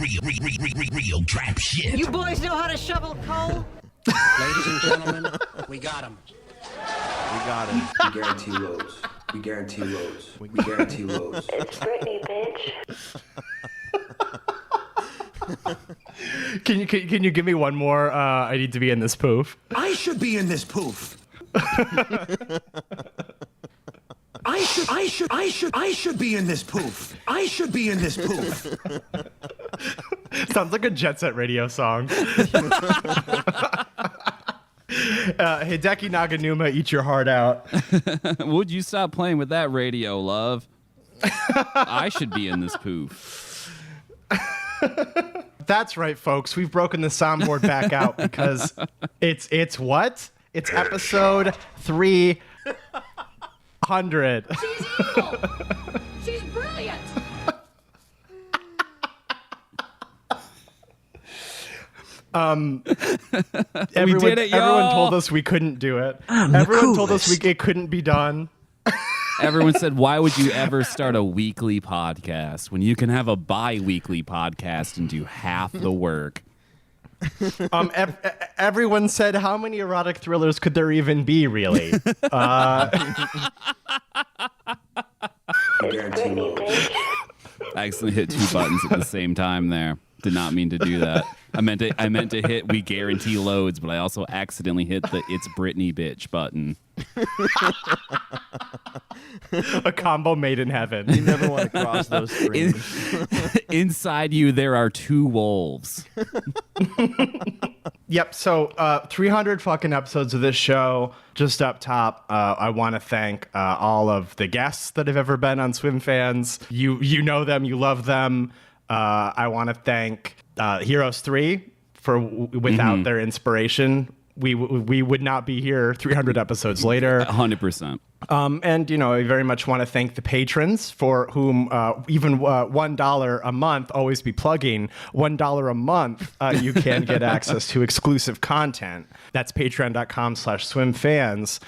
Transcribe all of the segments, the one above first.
Real trap shit. You boys know how to shovel coal? Ladies and gentlemen, we got him. We got it. We guarantee loads. We guarantee loads. We guarantee loads. It's Britney, bitch. Can you give me one more? I need to be in this poof. I should be in this poof. I should be in this poof. I should be in this poof. Sounds like a Jet Set Radio song. Hideki Naganuma, eat your heart out. Would you stop playing with that radio, love? I should be in this poof. That's right, folks. We've broken the soundboard back out because it's what? It's episode 300. She's evil! She's brilliant! Everyone did it, y'all. Everyone told us we couldn't do it. Everyone told us it couldn't be done. Everyone said, why would you ever start a weekly podcast when you can have a bi-weekly podcast and do half the work? Everyone said, how many erotic thrillers could there even be, really? We guarantee loads. I accidentally hit two buttons at the same time there. Did not mean to do that. I meant to hit we guarantee loads, but I also accidentally hit the it's Britney bitch button. A combo made in heaven. You never want to cross those streams. Inside you, there are two wolves. Yep. So 300 fucking episodes of this show. Just up top, I want to thank all of the guests that have ever been on Swimfans. You know them, you love them. I want to thank Heroes 3 for without their inspiration, we would not be here 300 episodes later. 100%. And, I very much want to thank the patrons for whom even $1 a month, always be plugging, $1 a month, you can get access to exclusive content. That's patreon.com/swimfans.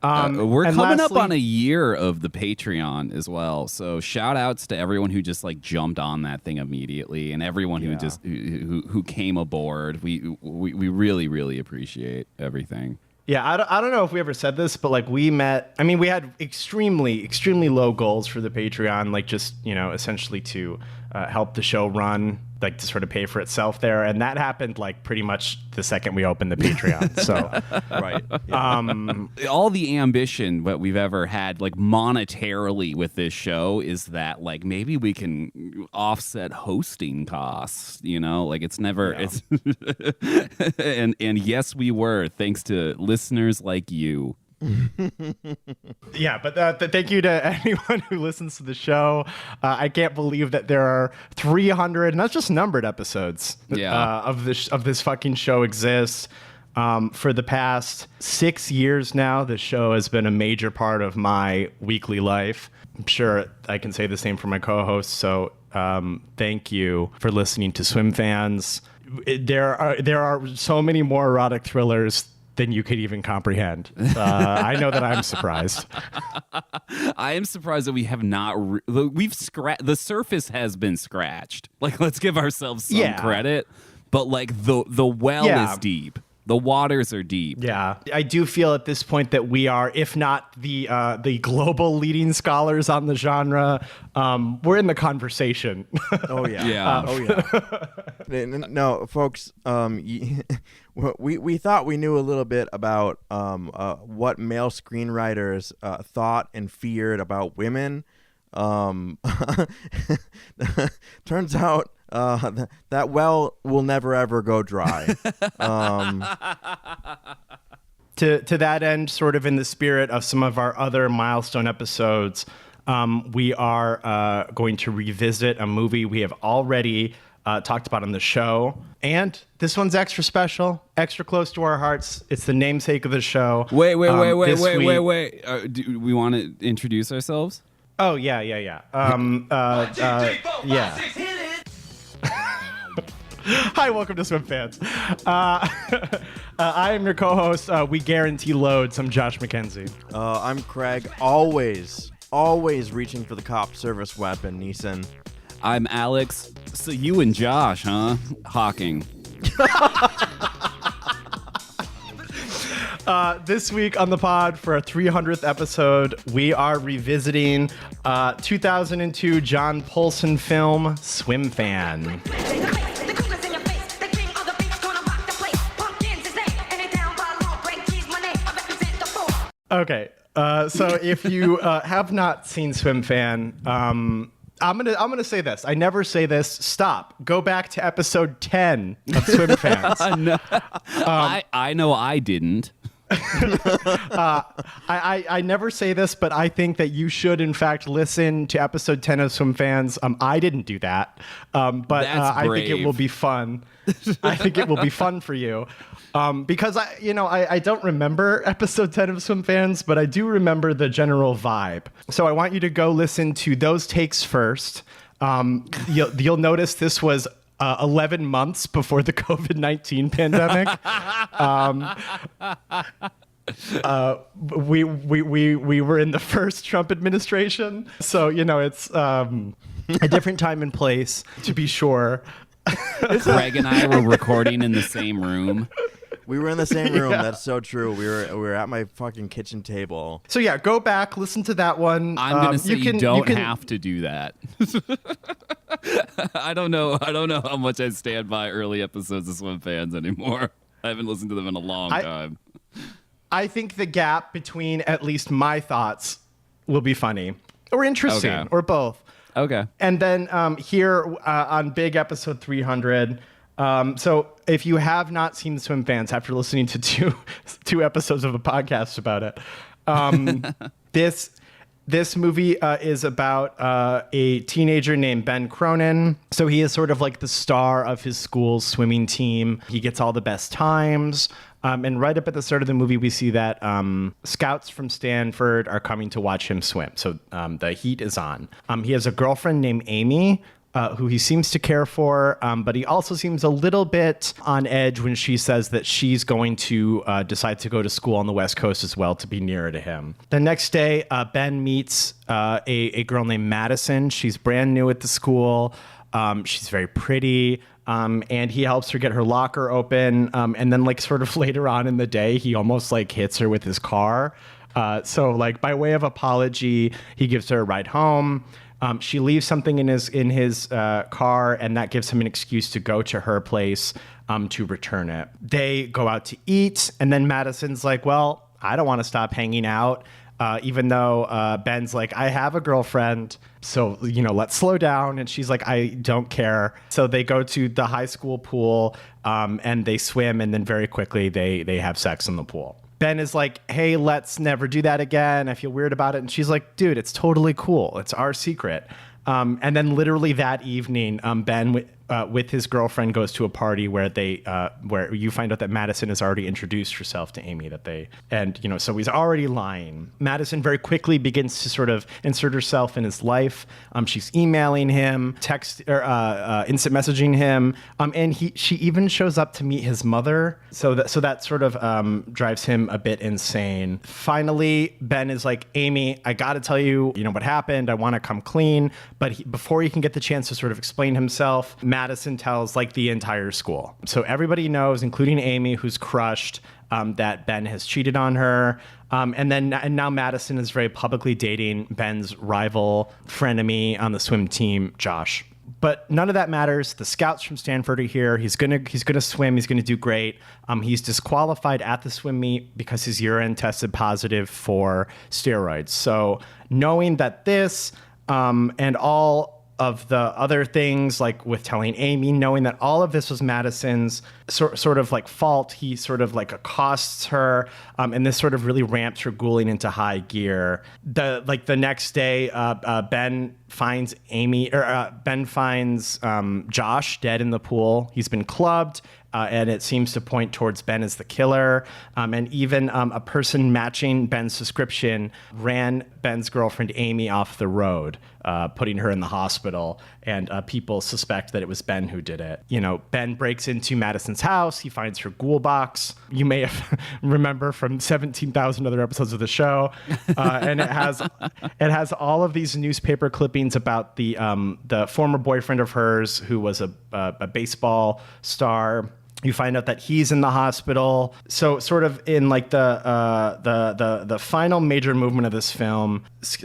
We're coming up on a year of the Patreon as well. So shout outs to everyone who just jumped on that thing immediately and everyone who just who came aboard. We really, really appreciate everything. Yeah, I don't know if we ever said this, but we met. I mean, we had extremely, extremely low goals for the Patreon, just essentially to help the show run, to sort of pay for itself there, and that happened pretty much the second we opened the Patreon. So, right, yeah. All the ambition that we've ever had, monetarily with this show, is that maybe we can offset hosting costs. It's never it's, and yes, we were, thanks to listeners like you. Yeah, but thank you to anyone who listens to the show. I can't believe that there are 300, and that's just numbered episodes of this fucking show exists. For the past 6 years now, this show has been a major part of my weekly life. I'm sure I can say the same for my co-hosts. So thank you for listening to Swimfans. There are so many more erotic thrillers than you could even comprehend. I know that I'm surprised. I am surprised that we have not. We've the surface has been scratched. Let's give ourselves some credit. But the well is deep. The waters are deep. Yeah, I do feel at this point that we are, if not the global leading scholars on the genre, we're in the conversation. Oh yeah, yeah, oh yeah. No, folks, we thought we knew a little bit about what male screenwriters thought and feared about women. Turns out that well will never ever go dry. To that end, sort of in the spirit of some of our other milestone episodes, we are going to revisit a movie we have already talked about on the show. And this one's extra special, extra close to our hearts. It's the namesake of the show. Wait. Do we want to introduce ourselves? Oh, yeah. Hi, welcome to Swimfans. I am your co-host. We guarantee loads. I'm Josh McKenzie. I'm Craig, always reaching for the cop service weapon, Neeson. I'm Alex. So you and Josh, huh? Hawking. This week on the pod for our 300th episode, we are revisiting 2002 John Polson film, Swimfan. Okay, so if you have not seen Swimfan, I'm gonna say this. I never say this. Stop. Go back to episode 10 of Swimfans. No. I know I didn't. I never say this, but I think that you should, in fact, listen to episode 10 of Swimfans. I didn't do that, but I think it will be fun. I think it will be fun for you, because I don't remember episode 10 of Swimfans, but I do remember the general vibe. So I want you to go listen to those takes first. You'll notice this was 11 months before the COVID-19 pandemic. We were in the first Trump administration, so it's a different time and place, to be sure. Greg and I were recording in the same room. We were in the same room. Yeah. That's so true. We were at my fucking kitchen table. So yeah, go back, listen to that one. I'm gonna say you don't have to do that. I don't know how much I stand by early episodes of Swimfans anymore. I haven't listened to them in a long time. I think the gap between at least my thoughts will be funny or interesting, Okay. or both. Okay. And then here on big episode 300. So if you have not seen Swimfans after listening to two episodes of a podcast about it, this movie is about a teenager named Ben Cronin. So he is sort of like the star of his school's swimming team. He gets all the best times. And right up at the start of the movie, we see that scouts from Stanford are coming to watch him swim. So the heat is on. He has a girlfriend named Amy, who he seems to care for, but he also seems a little bit on edge when she says that she's going to decide to go to school on the West Coast as well to be nearer to him. The next day, Ben meets a girl named Madison. She's brand new at the school. She's very pretty. And he helps her get her locker open. And then sort of later on in the day, he almost hits her with his car. So by way of apology, he gives her a ride home. She leaves something in his car, and that gives him an excuse to go to her place to return it. They go out to eat, and then Madison's like, well, I don't want to stop hanging out, even though Ben's like, I have a girlfriend, so, let's slow down. And she's like, I don't care. So they go to the high school pool, and they swim, and then very quickly they have sex in the pool. Ben is like, hey, let's never do that again. I feel weird about it. And she's like, dude, it's totally cool. It's our secret. And then literally that evening, Ben with his girlfriend goes to a party where where you find out that Madison has already introduced herself to Amy, so he's already lying. Madison very quickly begins to sort of insert herself in his life. She's emailing him, instant messaging him. And she even shows up to meet his mother. So that sort of drives him a bit insane. Finally, Ben is like, Amy, I got to tell you, what happened. I want to come clean. But before he can get the chance to sort of explain himself, Madison tells the entire school. So everybody knows, including Amy, who's crushed, that Ben has cheated on her. And now Madison is very publicly dating Ben's rival frenemy on the swim team, Josh. But none of that matters. The scouts from Stanford are here. He's gonna swim. He's gonna do great. He's disqualified at the swim meet because his urine tested positive for steroids. So knowing that this and all of the other things, with telling Amy, knowing that all of this was Madison's sort of fault, he sort of accosts her, and this sort of really ramps her ghouling into high gear. The next day, Ben finds Josh dead in the pool. He's been clubbed, and it seems to point towards Ben as the killer. And even a person matching Ben's description ran Ben's girlfriend Amy off the road, putting her in the hospital. And people suspect that it was Ben who did it. You know, Ben breaks into Madison's house. He finds her ghoul box. You may have remember from 17,000 other episodes of the show. And it has all of these newspaper clippings about the former boyfriend of hers who was a baseball star. You find out that he's in the hospital. So sort of in like the final major movement of this film,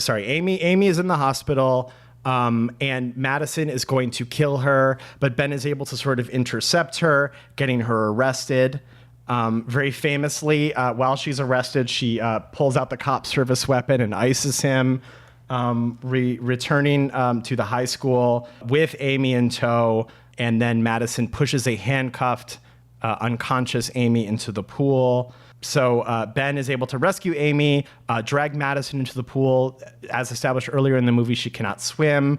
Amy is in the hospital, and Madison is going to kill her, but Ben is able to sort of intercept her, getting her arrested. Very famously, while she's arrested, she pulls out the cop service weapon and ices him, returning to the high school with Amy in tow. And then Madison pushes a handcuffed, unconscious Amy into the pool. So Ben is able to rescue Amy, drag Madison into the pool. As established earlier in the movie, she cannot swim,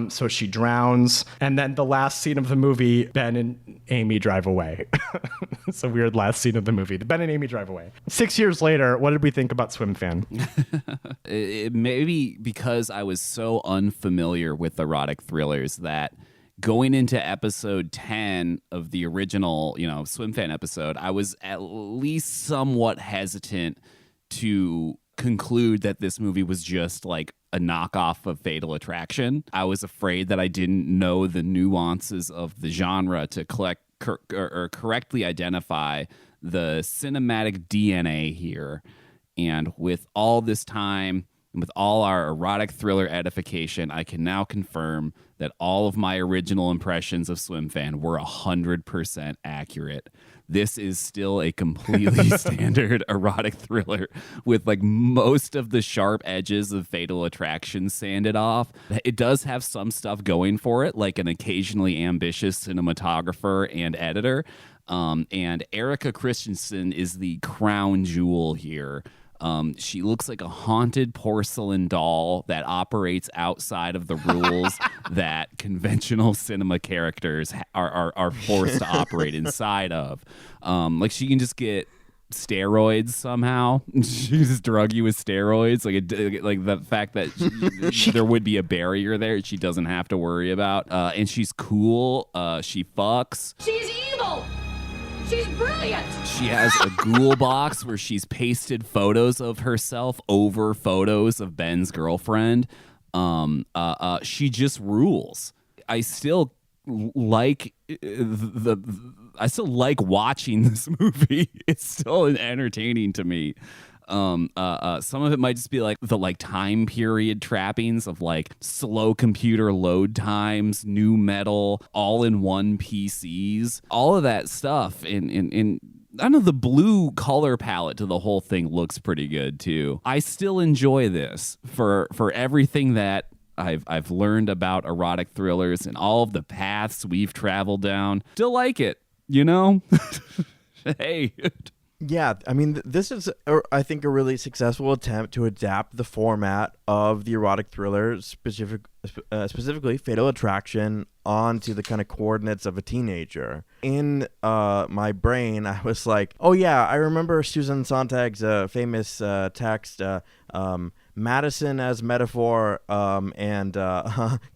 so she drowns. And then the last scene of the movie, Ben and Amy drive away. It's a weird last scene of the movie. Ben and Amy drive away. 6 years later, what did we think about Swimfan? It maybe because I was so unfamiliar with erotic thrillers that going into episode 10 of the original, Swimfan episode, I was at least somewhat hesitant to conclude that this movie was just like a knockoff of Fatal Attraction. I was afraid that I didn't know the nuances of the genre to correctly identify the cinematic DNA here. And with all this time, and with all our erotic thriller edification, I can now confirm that all of my original impressions of Swimfan were 100% accurate. This is still a completely standard erotic thriller with like most of the sharp edges of Fatal Attraction sanded off. It does have some stuff going for it, like an occasionally ambitious cinematographer and editor. And Erica Christensen is the crown jewel here. She looks like a haunted porcelain doll that operates outside of the rules that conventional cinema characters are forced to operate inside of. Like she can just get steroids somehow. She can just drug you with steroids. Like the fact that there would be a barrier there she doesn't have to worry about. And she's cool. She fucks. She's evil. She's brilliant. She has a ghoul box where she's pasted photos of herself over photos of Ben's girlfriend. She just rules. I still like watching this movie. It's still entertaining to me. Some of it might just be like the time period trappings of like slow computer load times, new metal, all-in-one PCs, all of that stuff. In I don't know, the blue color palette to the whole thing looks pretty good too. I still enjoy this for everything that I've learned about erotic thrillers and all of the paths we've traveled down. Still like it, Hey. Yeah, I mean, this is, I think, a really successful attempt to adapt the format of the erotic thriller, specifically Fatal Attraction, onto the kind of coordinates of a teenager. In my brain, I was like, oh yeah, I remember Susan Sontag's famous text, Madison as metaphor and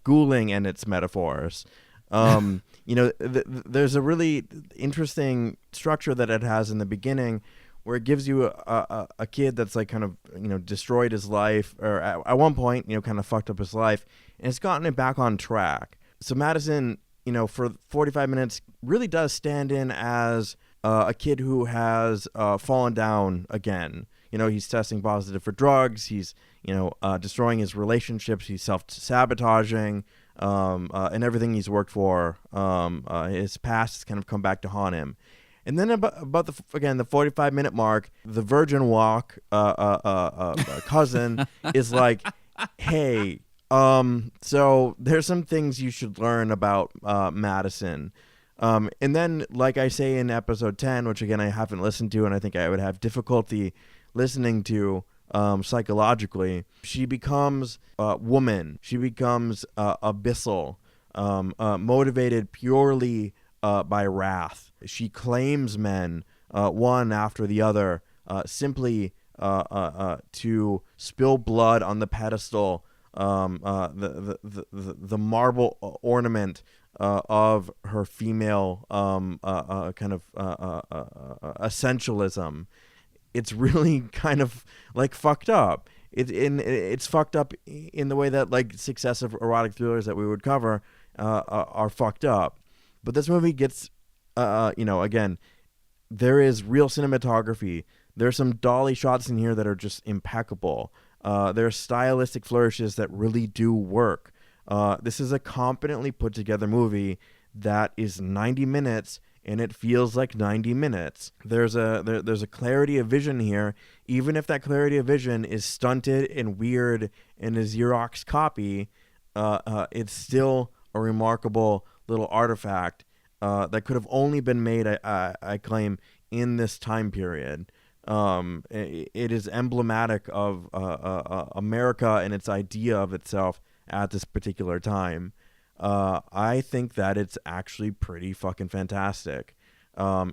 ghouling and its metaphors. There's a really interesting structure that it has in the beginning where it gives you a kid that's like kind of, destroyed his life, or at one point, kind of fucked up his life, and it's gotten it back on track. So Madison, for 45 minutes really does stand in as a kid who has fallen down again. He's testing positive for drugs. He's, destroying his relationships. He's self-sabotaging. And everything he's worked for, his past has kind of come back to haunt him. And then about the 45-minute mark, the Virgin Walk cousin is like, hey, so there's some things you should learn about Madison. And then, like I say in episode 10, which again I haven't listened to and I think I would have difficulty listening to, psychologically, she becomes woman. She becomes abyssal, motivated purely by wrath. She claims men one after the other simply to spill blood on the pedestal, the marble ornament of her female kind of essentialism. It's really kind of like fucked up. It's fucked up in the way that like successive erotic thrillers that we would cover are fucked up. But this movie gets, again, there is real cinematography. There's some dolly shots in here that are just impeccable. There are stylistic flourishes that really do work. This is a competently put together movie that is 90 minutes, and it feels like 90 minutes. There's a clarity of vision here, even if that clarity of vision is stunted and weird and a Xerox copy. It's still a remarkable little artifact that could have only been made, I claim, in this time period. It is emblematic of America and its idea of itself at this particular time. I think that it's actually pretty fucking fantastic.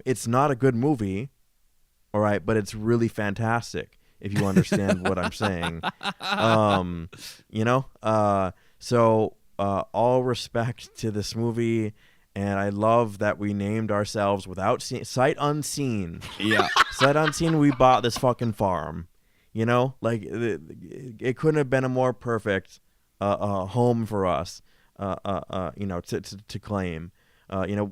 It's not a good movie, all right, but it's really fantastic if you understand what I'm saying. So all respect to this movie. And I love that we named ourselves without sight unseen. Yeah. Sight unseen, we bought this fucking farm. Like it couldn't have been a more perfect home for us, to claim.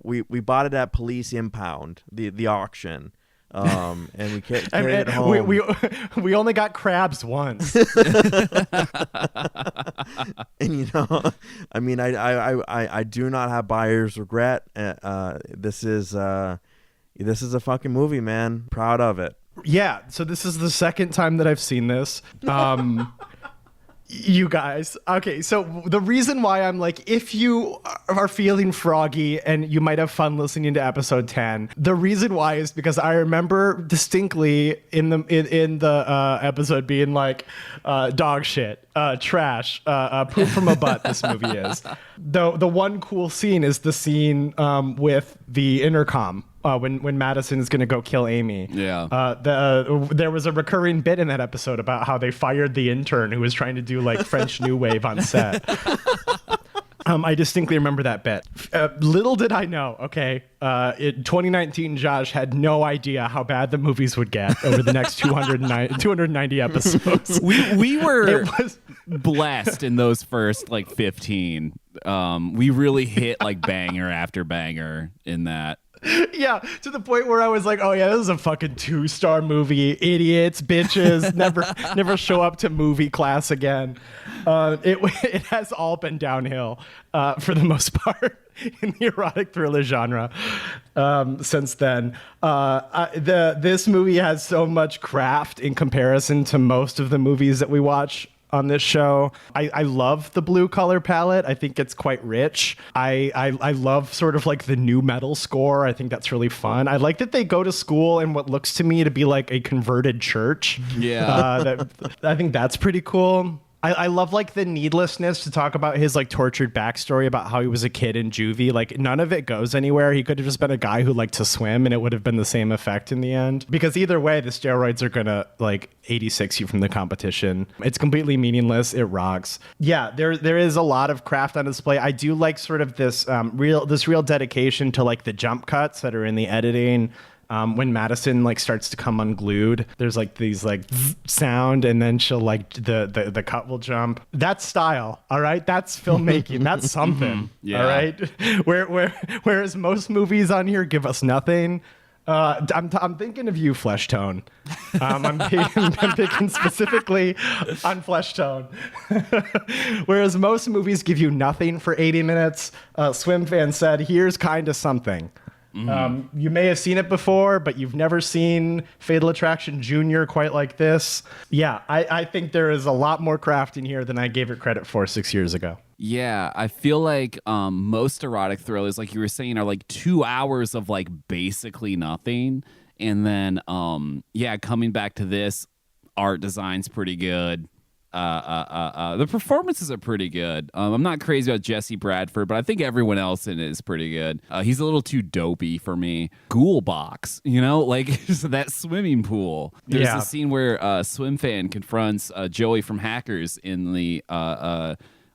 We bought it at Police Impound, the auction. And we carried it home. We only got crabs once. And I do not have buyer's regret. This is a fucking movie, man. Proud of it. Yeah, so this is the second time that I've seen this. You guys. Okay, so the reason why I'm like, if you are feeling froggy and you might have fun listening to episode 10, the reason why is because I remember distinctly in the episode being like, dog shit, trash, poop from a butt, this movie is. The one cool scene is the scene with the intercom. When Madison is going to go kill Amy. Yeah. There was a recurring bit in that episode about how they fired the intern who was trying to do like French New Wave on set. I distinctly remember that bit. Little did I know, okay, in 2019, Josh had no idea how bad the movies would get over the next 290 episodes. We were blessed in those first like 15. We really hit like banger after banger in that. Yeah, to the point where I was like, oh yeah, this is a fucking 2-star movie. Idiots, bitches, never show up to movie class again. It has all been downhill for the most part in the erotic thriller genre since then. This movie has so much craft in comparison to most of the movies that we watch on this show. I love the blue color palette. I think it's quite rich. I love sort of like the new metal score. I think that's really fun. I like that they go to school in what looks to me to be like a converted church. Yeah. I think that's pretty cool. I love like the needlessness to talk about his like tortured backstory about how he was a kid in juvie. Like none of it goes anywhere. He could have just been a guy who liked to swim and it would have been the same effect in the end. Because either way, the steroids are gonna like 86 you from the competition. It's completely meaningless. It rocks. Yeah, there is a lot of craft on display. I do like sort of this real dedication to like the jump cuts that are in the editing. When Madison like starts to come unglued, there's like these like sound, and then she'll like the cut will jump. That's style, all right. That's filmmaking. That's something. Yeah. All right. Whereas most movies on here give us nothing. I'm thinking of you, Flesh Tone. I'm picking specifically on Flesh Tone. Whereas most movies give you nothing for 80 minutes. Swimfan said, "Here's kind of something." You may have seen it before, but you've never seen Fatal Attraction Jr. quite like this. Yeah, I think there is a lot more craft in here than I gave it credit for 6 years ago. Yeah, I feel like most erotic thrillers, like you were saying, are like 2 hours of like basically nothing. And then, coming back to this, art design's pretty good. The performances are pretty good. I'm not crazy about Jesse Bradford, but I think everyone else in it is pretty good. He's a little too dopey for me. Ghoul box, like that swimming pool. There's a scene where Swimfan confronts Joey from Hackers in the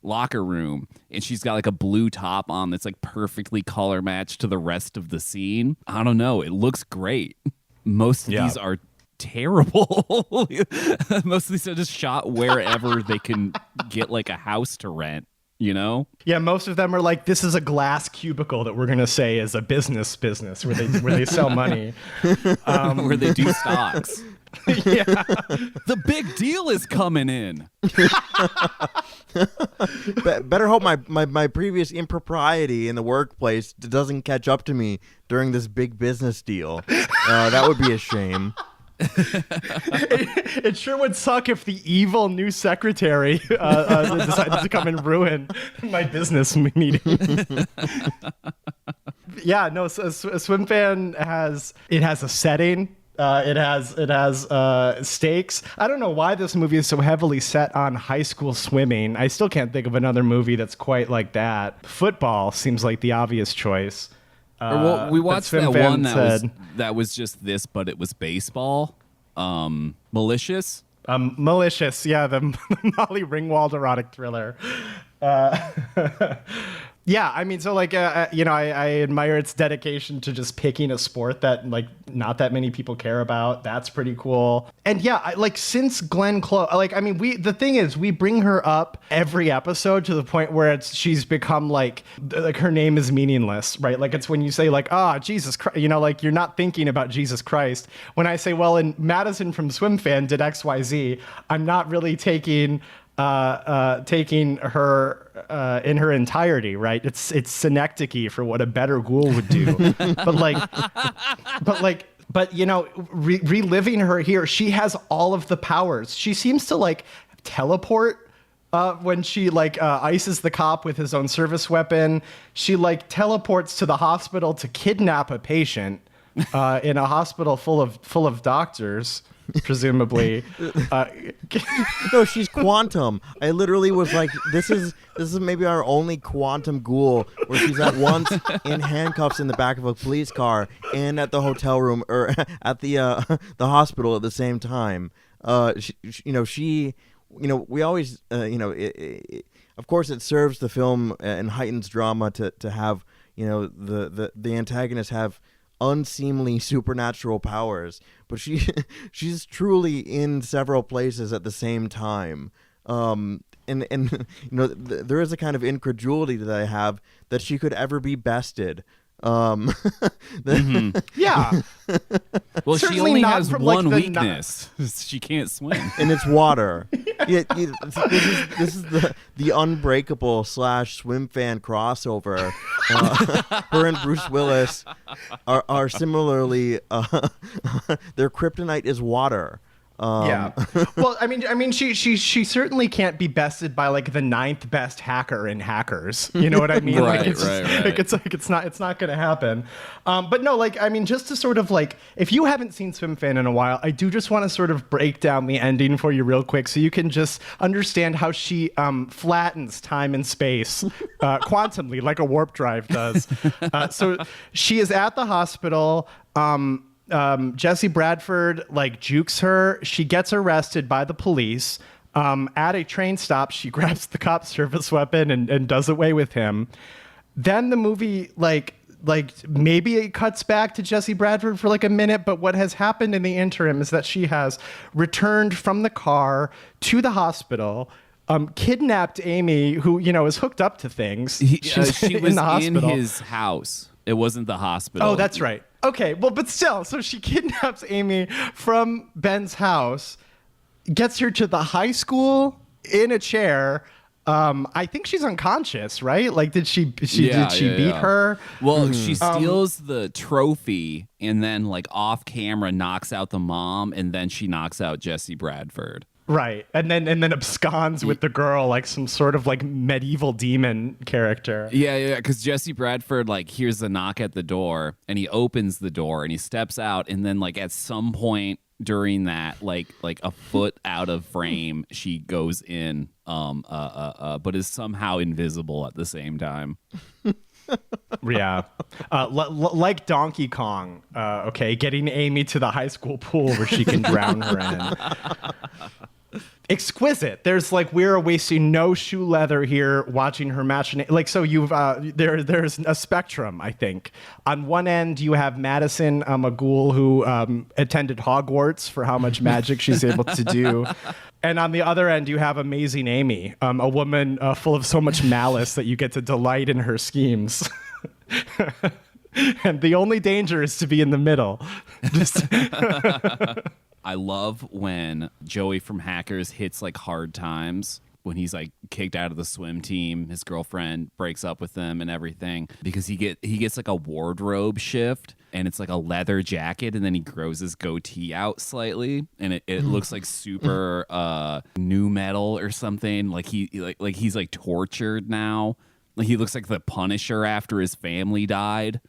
locker room, and she's got like a blue top on that's like perfectly color matched to the rest of the scene. I don't know. It looks great. Most of these are terrible. Most of these are just shot wherever they can get like a house to rent, Yeah, most of them are like, this is a glass cubicle that we're gonna say is a business where they sell money, where they do stocks. Yeah, the big deal is coming in. Better hope my previous impropriety in the workplace doesn't catch up to me during this big business deal. That would be a shame. It sure would suck if the evil new secretary decided to come and ruin my business meeting. Yeah, no. So Swimfan has a setting. It has stakes. I don't know why this movie is so heavily set on high school swimming. I still can't think of another movie that's quite like that. Football seems like the obvious choice. Well, we watched that one that was just this, but it was baseball. Malicious. Malicious, yeah, the Molly Ringwald erotic thriller. Yeah, I mean, so like, I admire its dedication to just picking a sport that like not that many people care about. That's pretty cool. And yeah, since Glenn Close, the thing is, we bring her up every episode to the point where she's become like her name is meaningless, right? Like it's when you say like, Jesus Christ, you're not thinking about Jesus Christ. When I say, well, and Madison from Swimfan did XYZ, I'm not really taking her in her entirety, right? It's synecdoche for what a better ghoul would do. but reliving her here, she has all of the powers. She seems to like teleport when she ices the cop with his own service weapon. She like teleports to the hospital to kidnap a patient in a hospital full of doctors. Presumably. No, she's quantum. I literally was like, this is maybe our only quantum ghoul, where she's at once in handcuffs in the back of a police car and at the hotel room or at the hospital at the same time. We always of course it serves the film and heightens drama to have the antagonist have unseemly supernatural powers, but she's truly in several places at the same time. There is a kind of incredulity that I have that she could ever be bested. Yeah. Well, Certainly she only not has from, one weakness. She can't swim. And it's water. This is the unbreakable / Swimfan crossover. Her and Bruce Willis are similarly their kryptonite is water. Yeah. Well, I mean, she certainly can't be bested by like the 9th best hacker in Hackers. You know what I mean? Right. It's not going to happen. But no, just to sort of if you haven't seen Swimfan in a while, I do just want to sort of break down the ending for you real quick, so you can just understand how she flattens time and space quantumly, like a warp drive does. So she is at the hospital. Jesse Bradford jukes her. She gets arrested by the police. At a train stop, she grabs the cop's service weapon and does away with him. Then the movie maybe it cuts back to Jesse Bradford for a minute, but what has happened in the interim is that she has returned from the car to the hospital, kidnapped Amy, who is hooked up to things. She was in the hospital. in his house. It wasn't the hospital. Oh, that's right. Okay, well, but still, so she kidnaps Amy from Ben's house, gets her to the high school in a chair. I think she's unconscious, right? Did she beat her? Well, she steals the trophy and then off camera knocks out the mom, and then she knocks out Jesse Bradford. Right. And then absconds with the girl like some sort of medieval demon character. Yeah, because Jesse Bradford hears the knock at the door, and he opens the door and he steps out, and then at some point during that, like a foot out of frame, she goes in, but is somehow invisible at the same time. Yeah. Like Donkey Kong, getting Amy to the high school pool where she can drown her in. Exquisite. There's we're wasting no shoe leather here watching her machinate. So you've there's a spectrum, I think. On one end you have Madison, a ghoul who attended Hogwarts for how much magic she's able to do. And on the other end you have amazing Amy, a woman full of so much malice that you get to delight in her schemes. And the only danger is to be in the middle. I love when Joey from Hackers hits hard times when he's kicked out of the swim team. His girlfriend breaks up with him and everything because he gets a wardrobe shift, and it's a leather jacket, and then he grows his goatee out slightly, and it looks super new metal or something. He's tortured now. He looks like the Punisher after his family died.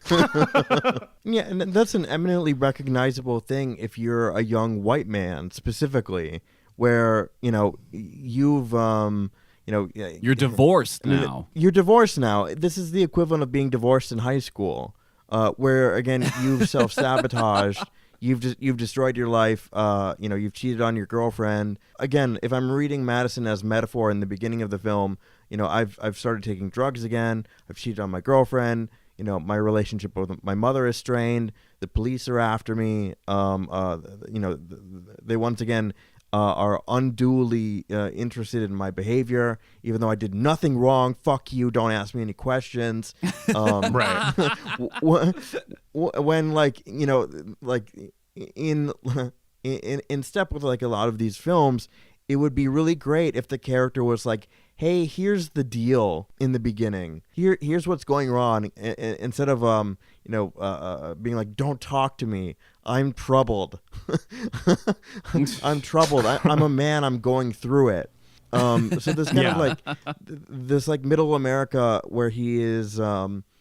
Yeah, and that's an eminently recognizable thing if you're a young white man, specifically, where you're divorced now. You're divorced now. This is the equivalent of being divorced in high school, where again you've self-sabotaged. You've destroyed your life. You've cheated on your girlfriend. Again, if I'm reading Madison as metaphor in the beginning of the film, I've started taking drugs again. I've cheated on my girlfriend. My relationship with my mother is strained. The police are after me. They once again are unduly interested in my behavior, even though I did nothing wrong. Fuck you. Don't ask me any questions. Right. When in step with a lot of these films, it would be really great if the character was like, hey, here's the deal in the beginning. Here's what's going on. Instead of being like, don't talk to me. I'm troubled. I'm troubled. I'm a man. I'm going through it. So this kind of this middle America where he is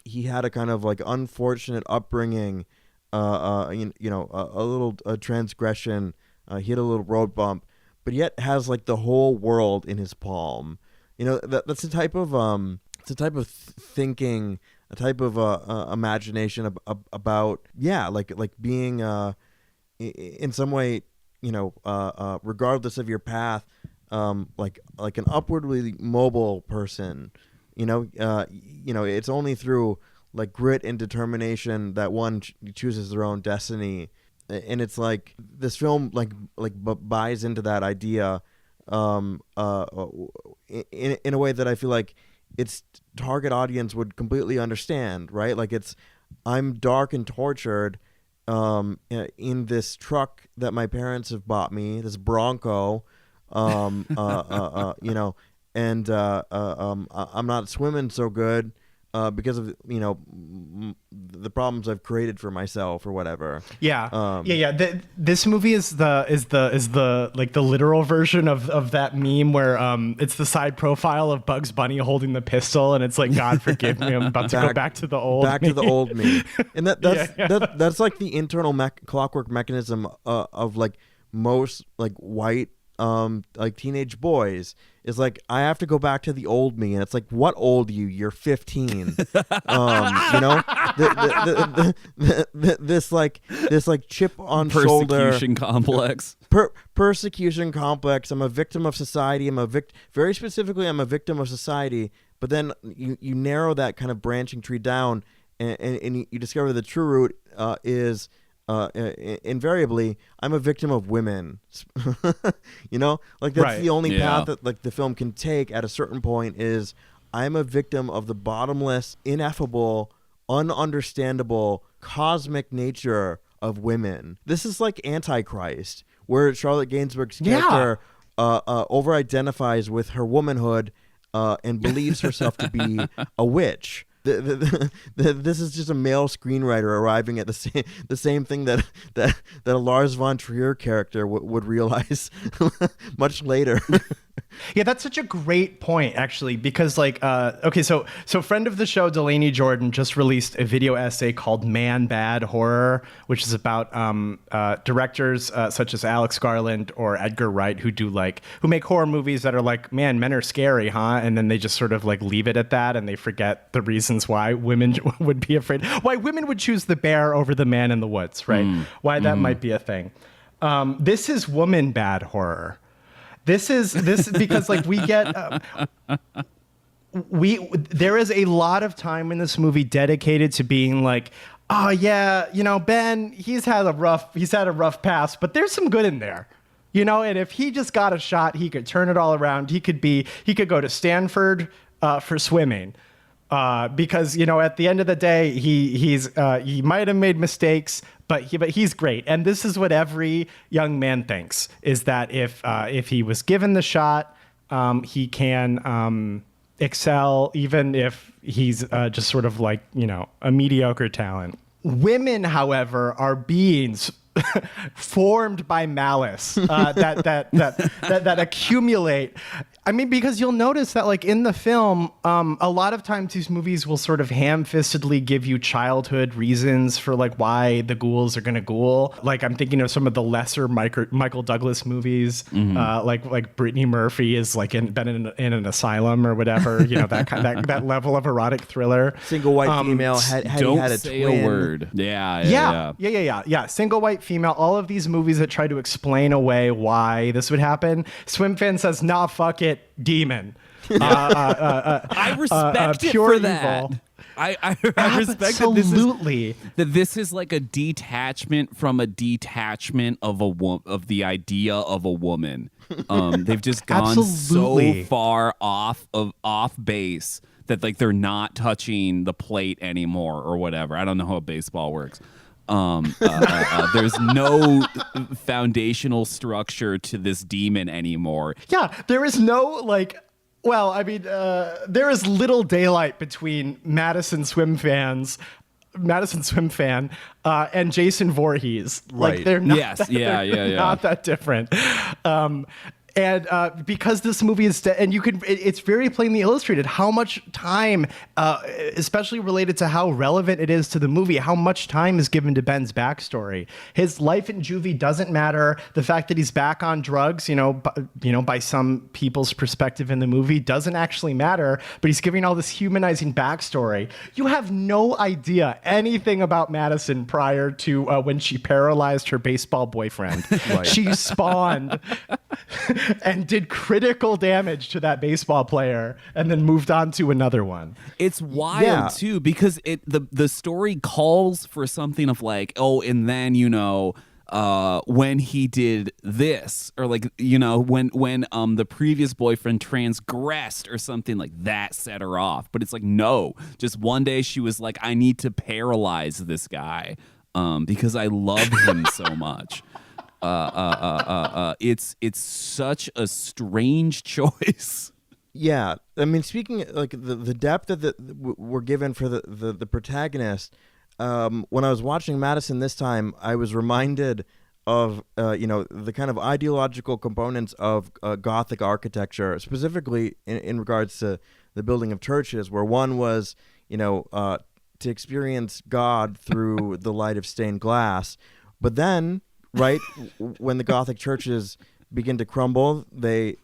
he had a kind of unfortunate upbringing, a little transgression. He had a little road bump, but yet has the whole world in his palm. That's a type of thinking, a type of imagination about being in some way, regardless of your path, like an upwardly mobile person. It's only through grit and determination that one chooses their own destiny, and it's this film buys into that idea. In a way that I feel its target audience would completely understand, right? I'm dark and tortured in this truck that my parents have bought me, this Bronco, and I'm not swimming so good because of the problems I've created for myself or whatever. Yeah. This movie is the literal version of that meme where it's the side profile of Bugs Bunny holding the pistol, and it's God forgive me, I'm about to go back to the old me. To the old me. And that's the internal clockwork mechanism of most like white teenage boys is like, I have to go back to the old me, and it's like, what old you? You're 15. This chip on shoulder persecution complex. Persecution complex. I'm a victim of society. Very specifically, I'm a victim of society. But then you narrow that kind of branching tree down, and you discover the true root is invariably, I'm a victim of women. That's right. The only path that the film can take at a certain point is, I'm a victim of the bottomless, ineffable, ununderstandable, cosmic nature of women. This is like Antichrist, where Charlotte Gainsbourg's character over-identifies with her womanhood and believes herself to be a witch. this is just a male screenwriter arriving at the same thing that a Lars von Trier character would realize much later. Yeah, that's such a great point, actually, because like, okay, so friend of the show, Delaney Jordan, just released a video essay called Man Bad Horror, which is about directors such as Alex Garland or Edgar Wright who make horror movies that are like, man, men are scary, huh? And then they just sort of like leave it at that, and they forget the reasons why women would be afraid, why women would choose the bear over the man in the woods, right? Why that might be a thing. This is woman bad horror. This because like we get there is a lot of time in this movie dedicated to being like, oh yeah, Ben, he's had a rough past, but there's some good in there. And if he just got a shot, he could turn it all around. He could go to Stanford for swimming. Because at the end of the day, he might have made mistakes, but he's great. And this is what every young man thinks, is that if he was given the shot, he can excel, even if he's just sort of like a mediocre talent. Women, however, are beings formed by malice that accumulate. I mean, because you'll notice that like in the film, a lot of times these movies will sort of ham-fistedly give you childhood reasons for like why the ghouls are going to ghoul. Like I'm thinking of some of the lesser Michael Douglas movies, like Brittany Murphy is like been in an asylum or whatever. That level of erotic thriller. Single white female had a say twin. a word. Yeah. Single white female. All of these movies that try to explain away why this would happen. Swimfan says, nah, fuck it. Demon. I respect it pure for that. evil. I respect Absolutely. that this is like a detachment from a detachment of of the idea of a woman. They've just gone Absolutely. so far off base that like they're not touching the plate anymore or whatever. I don't know how baseball works. There's no foundational structure to this demon anymore. Yeah, there is no there is little daylight between Madison Swimfan and Jason Voorhees. Like Right. they're not Yes. not that different. And because this movie is, it's very plainly illustrated how much time, especially related to how relevant it is to the movie, how much time is given to Ben's backstory. His life in juvie doesn't matter. The fact that he's back on drugs, by some people's perspective in the movie, doesn't actually matter. But he's giving all this humanizing backstory. You have no idea anything about Madison prior to when she paralyzed her baseball boyfriend. Right. She spawned and did critical damage to that baseball player and then moved on to another one. It's wild too, because the story calls for something of like, oh, and then when he did this, or like when the previous boyfriend transgressed or something, like that set her off. But it's like, no, just one day she was like, I need to paralyze this guy because I love him so much. It's such a strange choice. Yeah, I mean, speaking like the depth that we're given for the protagonist, when I was watching Madison this time, I was reminded of the kind of ideological components of Gothic architecture, specifically in regards to the building of churches, where one was to experience God through the light of stained glass, but then right when the Gothic churches begin to crumble, they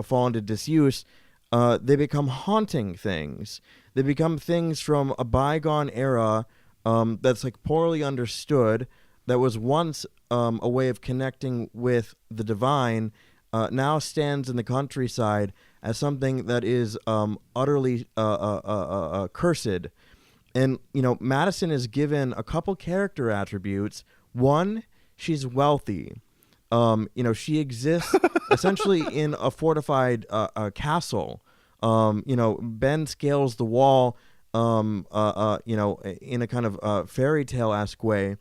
fall into disuse. They become haunting things. They become things from a bygone era that's like poorly understood, that was once a way of connecting with the divine, now stands in the countryside as something that is utterly cursed. And Madison is given a couple character attributes. One, she's wealthy. She exists essentially in a fortified castle. Ben scales the wall, in a kind of fairy tale-esque way.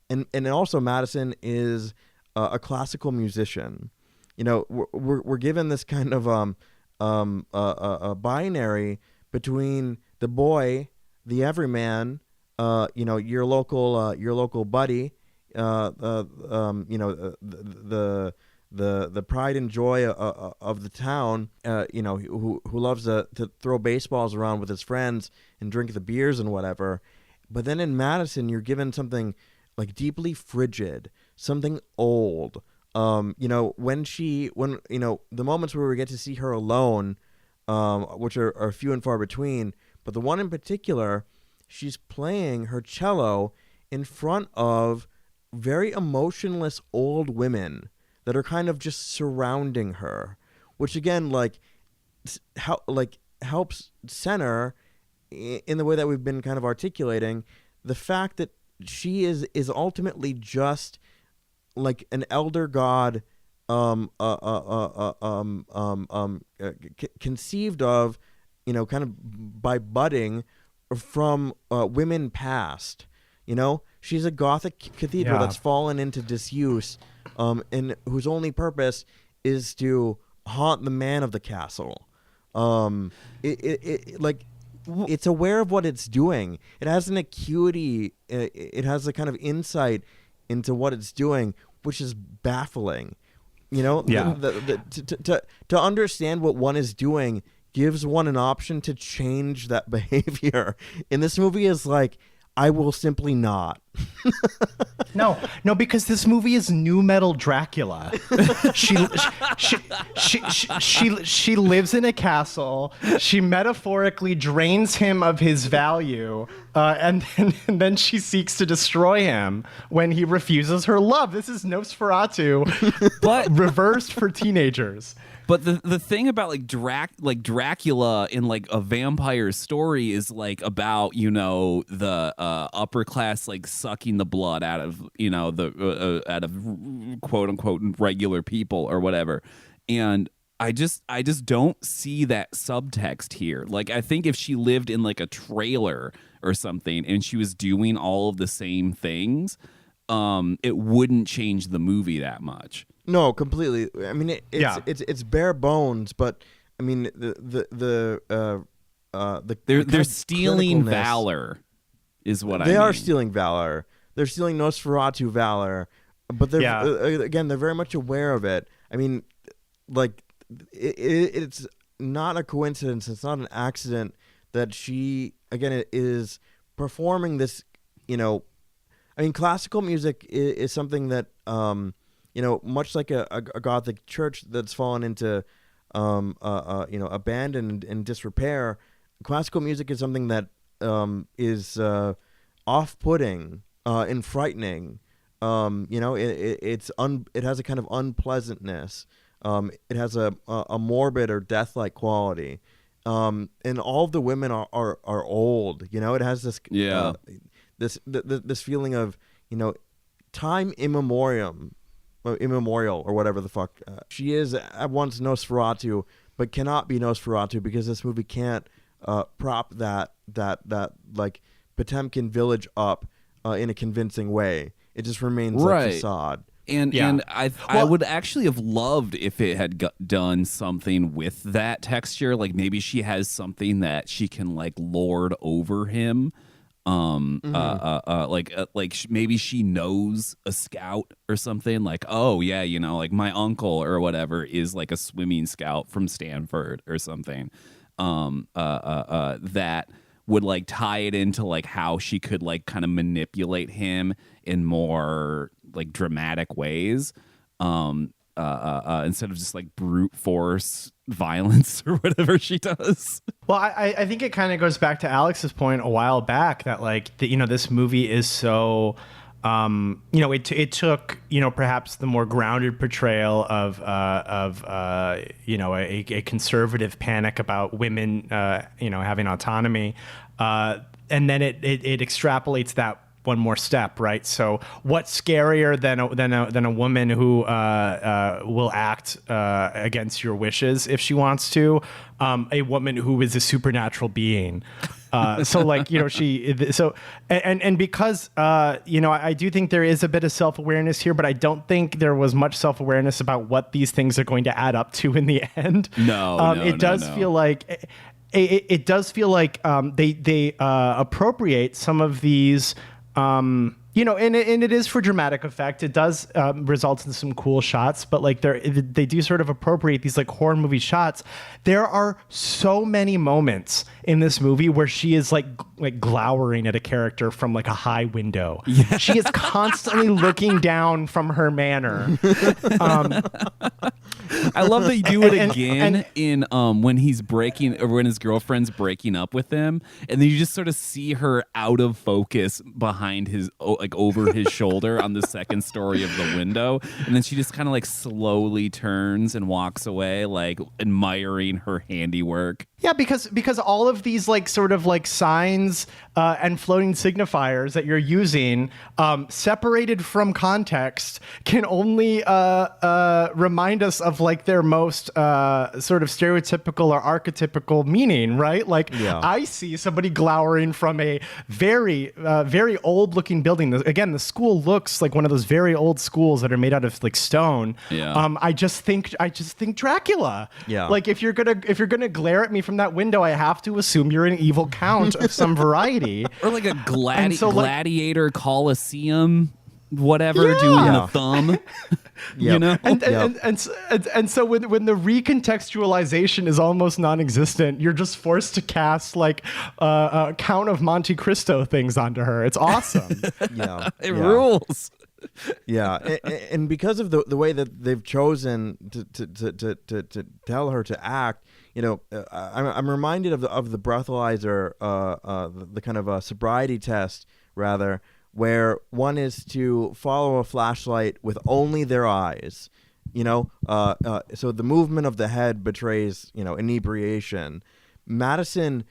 And also Madison is a classical musician. We're given this kind of a binary between the boy the everyman, your local buddy, the pride and joy of the town, who loves to throw baseballs around with his friends and drink the beers and whatever. But then in Madison, you're given something like deeply frigid, something old. When the moments where we get to see her alone, which are few and far between, but the one in particular, she's playing her cello in front of very emotionless old women that are kind of just surrounding her, which again, helps center in the way that we've been kind of articulating the fact that she is ultimately just like an elder god, conceived of, kind of by budding from women past. She's a Gothic cathedral that's fallen into disuse, and whose only purpose is to haunt the man of the castle. It's aware of what it's doing. It has an acuity. It has a kind of insight into what it's doing, which is baffling. To understand what one is doing gives one an option to change that behavior. And this movie is like, I will simply not. No, because this movie is new metal Dracula. She lives in a castle. She metaphorically drains him of his value, and then she seeks to destroy him when he refuses her love. This is Nosferatu, but reversed for teenagers. But the thing about Dracula in like a vampire story is like about the upper class like sucking the blood out of out of quote unquote regular people or whatever, and I just don't see that subtext here. Like, I think if she lived in like a trailer or something and she was doing all of the same things, it wouldn't change the movie that much. No, completely. I mean, it's bare bones, but I mean they're stealing valor, is what they are stealing valor. They're stealing Nosferatu valor, but they're again they're very much aware of it. I mean, like it's not a coincidence. It's not an accident that she again is performing this. I mean, classical music is something that. Much like a Gothic church that's fallen into, abandon and disrepair, classical music is something that is off-putting and frightening. It has a kind of unpleasantness. It has a morbid or death-like quality. And all of the women are old. It has this this feeling of time immemorial or whatever the fuck. She is at once Nosferatu, but cannot be Nosferatu because this movie can't prop that like Potemkin village up in a convincing way. It just remains like facade. And I would actually have loved if it had done something with that texture. Like maybe she has something that she can like lord over him. Maybe she knows a scout or something, like, oh yeah, like my uncle or whatever is like a swimming scout from Stanford or something, that would like tie it into like how she could like kind of manipulate him in more like dramatic ways, instead of just like brute force violence or whatever she does. Well, I think it kind of goes back to Alex's point a while back that like this movie is so it took perhaps the more grounded portrayal of a conservative panic about women having autonomy, and then it extrapolates that one more step, right? So what's scarier than a woman who will act against your wishes if she wants to? A woman who is a supernatural being. So like, and because I do think there is a bit of self-awareness here, but I don't think there was much self-awareness about what these things are going to add up to in the end. No, it does feel like it does feel like they appropriate some of these. You know, and it is for dramatic effect. It does result in some cool shots, but like they do sort of appropriate these like horror movie shots. There are so many moments in this movie where she is like glowering at a character from like a high window. Yeah. She is constantly looking down from her manor. I love that you do it again in when he's breaking or when his girlfriend's breaking up with him, and then you just sort of see her out of focus behind his like over his shoulder on the second story of the window, and then she just kind of like slowly turns and walks away, like admiring her handiwork. Yeah, because all of these like sort of like signs and floating signifiers that you're using, separated from context, can only remind us of like their most sort of stereotypical or archetypical meaning, right? Like I see somebody glowering from a very old looking building. Again, the school looks like one of those very old schools that are made out of like stone. Yeah. I just think Dracula. Yeah. Like if you're gonna glare at me from that window, I have to assume you're an evil count of some variety. Or like a gladiator Colosseum, whatever, doing the thumb. You know? And so when the recontextualization is almost non-existent, you're just forced to cast like Count of Monte Cristo things onto her. It's awesome. It rules. Yeah, and because of the way that they've chosen to tell her to act, you know, I'm reminded of the breathalyzer, the kind of a sobriety test rather, where one is to follow a flashlight with only their eyes. You know, so the movement of the head betrays, you know, inebriation. Madison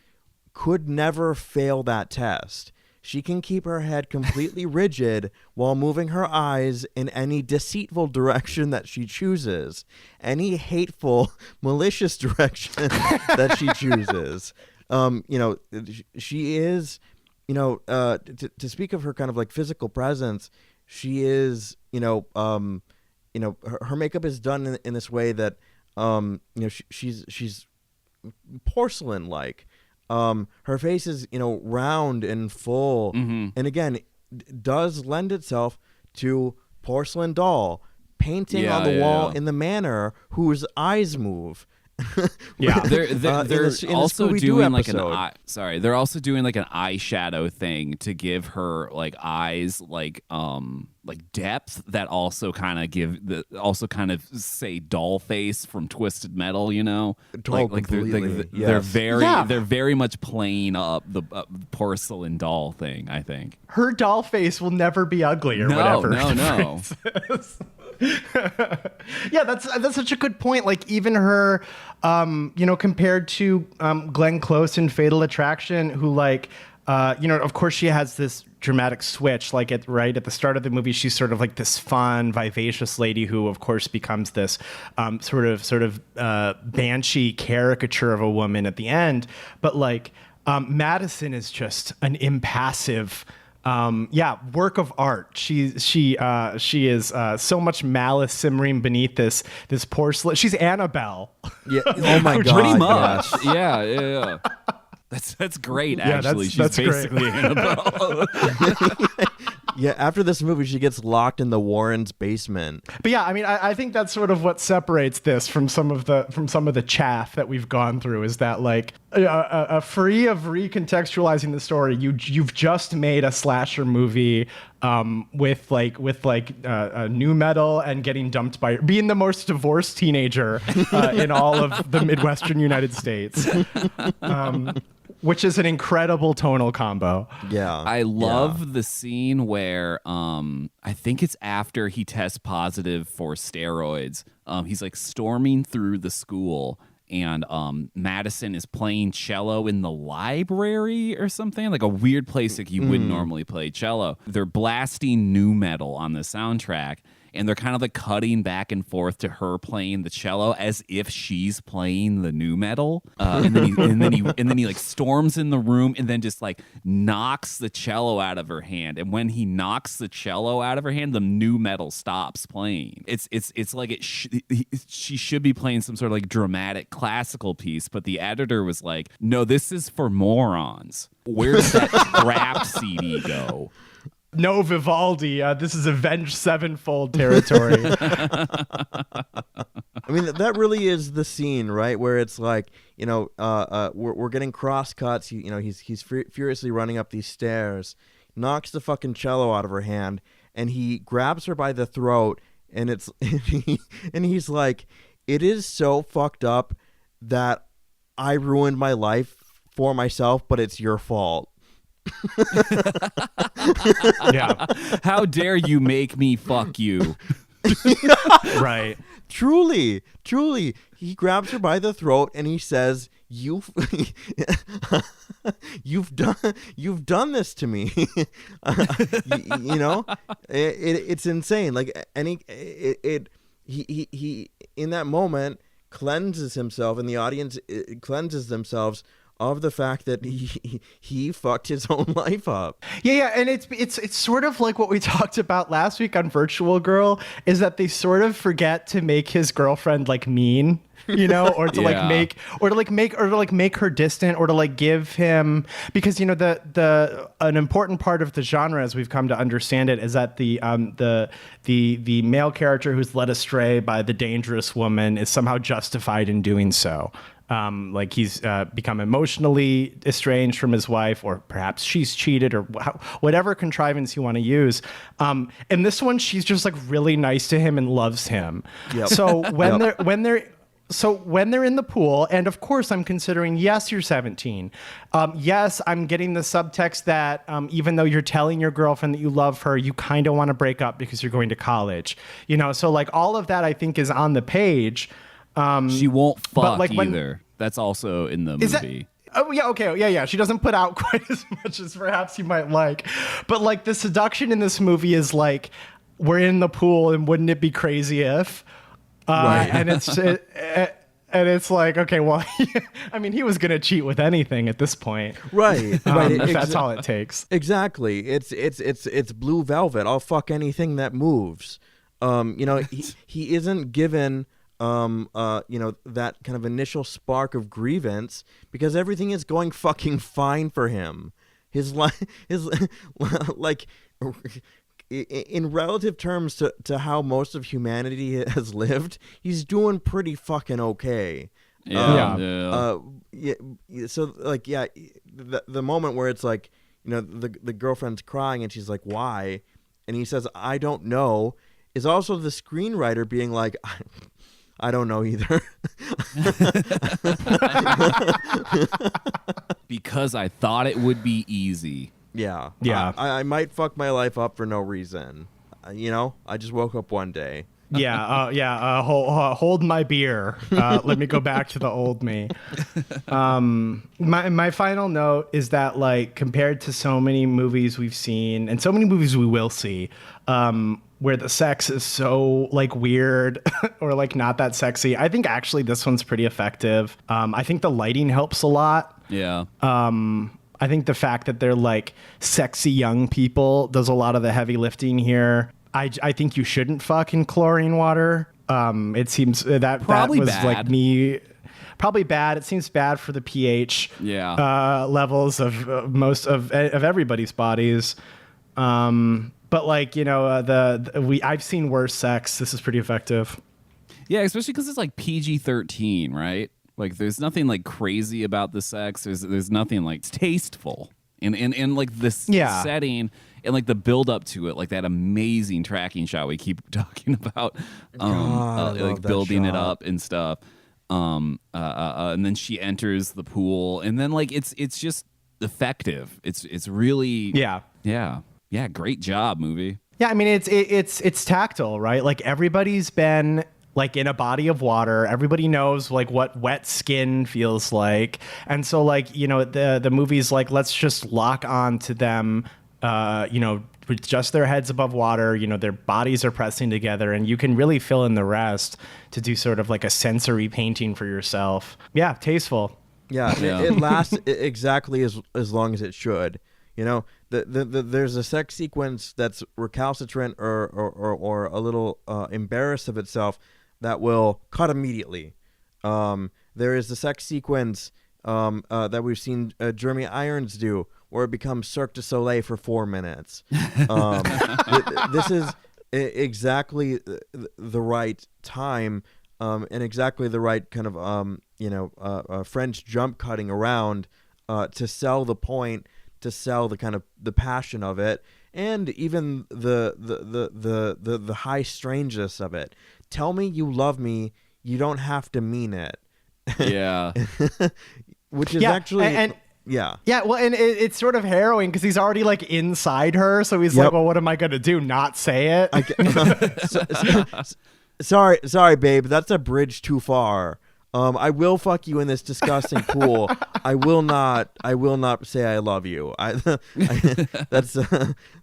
could never fail that test. She can keep her head completely rigid while moving her eyes in any deceitful direction that she chooses, any hateful, malicious direction that she chooses. You know, she is, you know, to speak of her kind of like physical presence, she is, you know, her makeup is done in this way that, you know, she's porcelain-like. Her face is, you know, round and full, and again, does lend itself to porcelain doll painting on the wall in the manor whose eyes move. They're also doing like they're also doing like an eyeshadow thing to give her like eyes like depth that also kind of say doll face from Twisted Metal, you know, they're very much playing up the porcelain doll thing. I think her doll face will never be ugly or whatever. No. Yeah, that's such a good point. Like even her, you know, compared to Glenn Close in Fatal Attraction, who like, you know, of course she has this dramatic switch. Like at the start of the movie, she's sort of like this fun, vivacious lady who, of course, becomes this sort of banshee caricature of a woman at the end. But like Madison is just an impassive. Work of art. She is so much malice simmering beneath this porcelain. She's Annabelle. Yeah. Oh my god. Pretty much. Yeah. That's great. Actually, she's basically great. Annabelle. Yeah, after this movie, she gets locked in the Warrens' basement. But yeah, I mean, I think that's sort of what separates this from some of the chaff that we've gone through. Is that like free of recontextualizing the story, you've just made a slasher movie with new metal and getting dumped by being the most divorced teenager in all of the Midwestern United States. Which is an incredible tonal combo. Yeah. I love the scene where I think it's after he tests positive for steroids. He's like storming through the school, and Madison is playing cello in the library or something, like a weird place like you wouldn't normally play cello. They're blasting new metal on the soundtrack. and they're kind of like cutting back and forth to her playing the cello as if she's playing the nu metal. And then he like storms in the room and then just like knocks the cello out of her hand. And when he knocks the cello out of her hand, the nu metal stops playing. It's like she should be playing some sort of like dramatic classical piece, but the editor was like, no, this is for morons. Where does that trap CD go? No, Vivaldi. This is Avenged Sevenfold territory. I mean, that really is the scene, right? Where it's like, we're getting cross cuts. He's furiously running up these stairs, knocks the fucking cello out of her hand, and he grabs her by the throat, and he's like, "It is so fucked up that I ruined my life for myself, but it's your fault." Yeah. How dare you make me fuck you? Right. Truly, he grabs her by the throat and he says, you've done this to me." It's insane. Like he in that moment cleanses himself, and the audience cleanses themselves of the fact that he fucked his own life up. Yeah, and it's sort of like what we talked about last week on Virtual Girl, is that they sort of forget to make his girlfriend like mean, or to make her distant, or to like give him, because an important part of the genre, as we've come to understand it, is that the male character who's led astray by the dangerous woman is somehow justified in doing so. Like he's become emotionally estranged from his wife, or perhaps she's cheated, or whatever contrivance you want to use. In this one, she's just like really nice to him and loves him. Yep. So when they're in the pool, and of course I'm considering, yes, you're 17. Yes, I'm getting the subtext that even though you're telling your girlfriend that you love her, you kind of want to break up because you're going to college. So like all of that I think is on the page. She won't fuck like either. That's also in the movie. Oh, yeah, okay. Yeah. She doesn't put out quite as much as perhaps you might like. But, like, the seduction in this movie is, like, we're in the pool and wouldn't it be crazy if? Right. And it's like, okay, well, I mean, he was going to cheat with anything at this point. Right. If that's all it takes. Exactly. It's blue velvet. I'll fuck anything that moves. He isn't given... that kind of initial spark of grievance because everything is going fucking fine for him. His life is like, in relative terms to how most of humanity has lived, he's doing pretty fucking okay. So like, yeah, the moment where it's like, the girlfriend's crying and she's like, why? And he says, I don't know, is also the screenwriter being like, I don't know either. Because I thought it would be easy. Yeah. I might fuck my life up for no reason. I just woke up one day. Hold my beer. Let me go back to the old me. My final note is that, like, compared to so many movies we've seen and so many movies we will see, where the sex is so like weird or like not that sexy, I think actually this one's pretty effective. I think the lighting helps a lot. Yeah. I think the fact that they're like sexy young people does a lot of the heavy lifting here. I think you shouldn't fuck in chlorine water. It seems that probably that was bad. Like me. Probably bad. It seems bad for the pH levels of most of everybody's bodies. But like, I've seen worse sex. This is pretty effective. Yeah, especially because it's like PG-13, right? Like, there's nothing like crazy about the sex. There's nothing like tasteful, and like this setting and like the build up to it, like that amazing tracking shot we keep talking about, like building it up and stuff. And then she enters the pool, and then like it's just effective. It's really yeah. Great job, movie. Yeah, I mean it's tactile, right? Like everybody's been like in a body of water. Everybody knows like what wet skin feels like, and so like the movie's like, let's just lock on to them with just their heads above water, their bodies are pressing together, and you can really fill in the rest to do sort of like a sensory painting for yourself. Yeah, tasteful. Yeah, it lasts exactly as long as it should. There's a sex sequence that's recalcitrant or a little embarrassed of itself that will cut immediately. There is the sex sequence that we've seen Jeremy Irons do, where it becomes Cirque du Soleil for 4 minutes. This is exactly the right time and exactly the right kind of French jump cutting around to sell the point, to sell the kind of the passion of it, and even the high strangeness of it. Tell me you love me. You don't have to mean it. Yeah. Which is actually yeah. Well, and it's sort of harrowing because he's already like inside her, so he's like, well, what am I gonna do? Not say it? Sorry, babe. That's a bridge too far. I will fuck you in this disgusting pool. I will not say I love you. That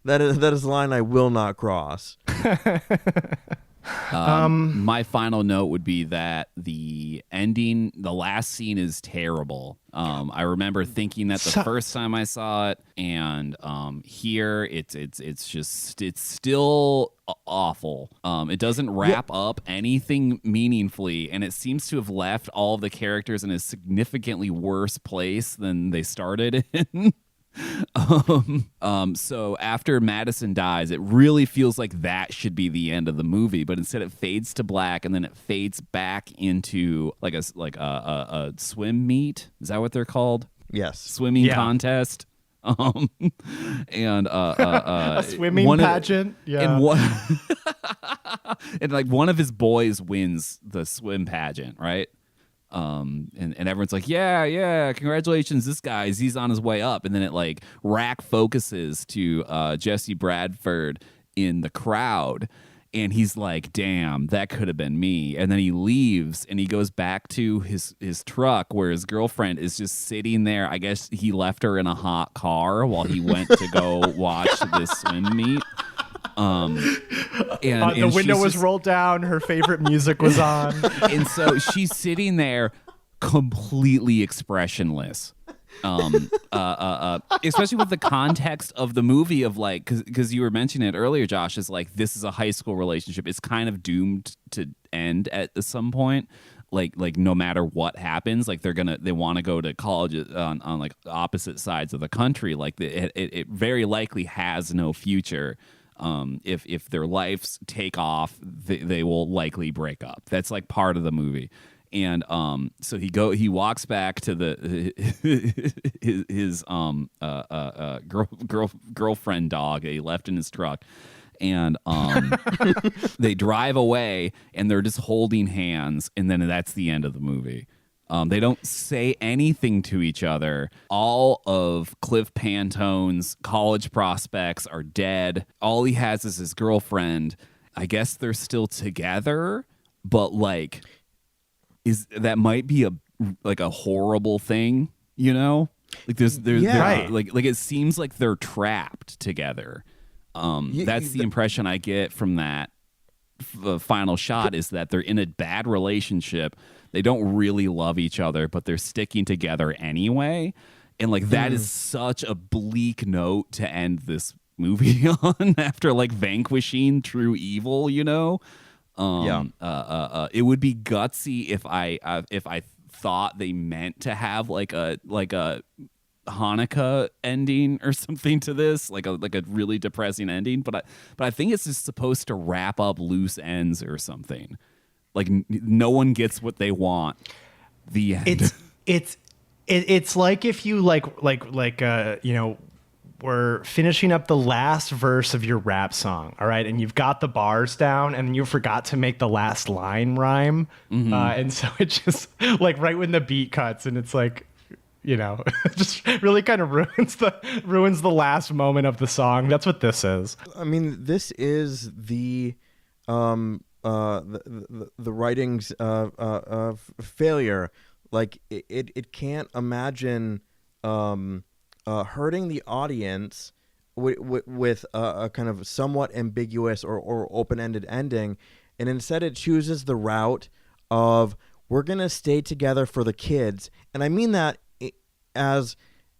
is a line I will not cross. My final note would be that the ending, the last scene, is terrible. I remember thinking that the first time I saw it, and here it's still awful. It doesn't wrap up anything meaningfully, and it seems to have left all of the characters in a significantly worse place than they started in. So after Madison dies, it really feels like that should be the end of the movie, but instead it fades to black, and then it fades back into like a swim meet. Is that what they're called? Yes, swimming contest. And a swimming pageant. And like one of his boys wins the swim pageant, right? And everyone's like, yeah, congratulations, this guy's, he's on his way up. And then it like rack focuses to Jesse Bradford in the crowd, and he's like, damn, that could have been me. And then he leaves and he goes back to his truck where his girlfriend is just sitting there. I guess he left her in a hot car while he went to go watch this swim meet. And the window was rolled down, her favorite music was on, and so she's sitting there completely expressionless, especially with the context of the movie of like, because you were mentioning it earlier, Josh, is like, this is a high school relationship, it's kind of doomed to end at some point. Like no matter what happens, like they want to go to college on like opposite sides of the country. Like it very likely has no future. If their lives take off, they will likely break up. That's like part of the movie. And so he walks back to his girlfriend dog that he left in his truck, and they drive away, and they're just holding hands, and then that's the end of the movie. They don't say anything to each other. All of Cliff Pantone's college prospects are dead. All he has is his girlfriend. I guess they're still together, but like, that might be a horrible thing, you know? Like like it seems like they're trapped together. That's the impression I get from that final shot, is that they're in a bad relationship. They don't really love each other, but they're sticking together anyway. And like that is such a bleak note to end this movie on after like vanquishing true evil, you know? It would be gutsy if I thought they meant to have like a Hanukkah ending or something to this, like a really depressing ending, but I think it's just supposed to wrap up loose ends or something. Like no one gets what they want. The end. It's like if you we're finishing up the last verse of your rap song, all right, and you've got the bars down, and you forgot to make the last line rhyme, and so it just like right when the beat cuts, and it's like, just really kind of ruins the last moment of the song. That's what this is. I mean, this is the writing's failure. Like it can't imagine hurting the audience with a kind of somewhat ambiguous or open-ended ending, and instead it chooses the route of we're gonna stay together for the kids, and I mean that as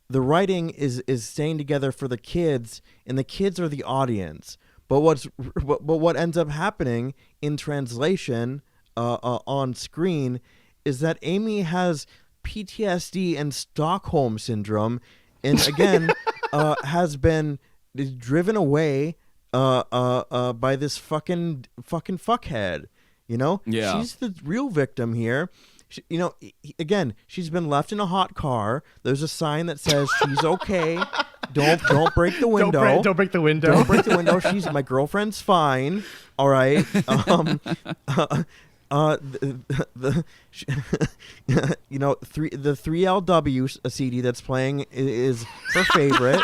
the writing is staying together for the kids, and the kids are the audience. But what ends up happening in translation on screen is that Amy has PTSD and Stockholm syndrome, and again has been driven away by this fucking fuckhead. You know, Yeah. She's the real victim here. Again, she's been left in a hot car. There's a sign that says she's okay. Don't break the window. Don't break the window. Don't break the window. She's my girlfriend's fine. All right. The 3LW CD that's playing is her favorite.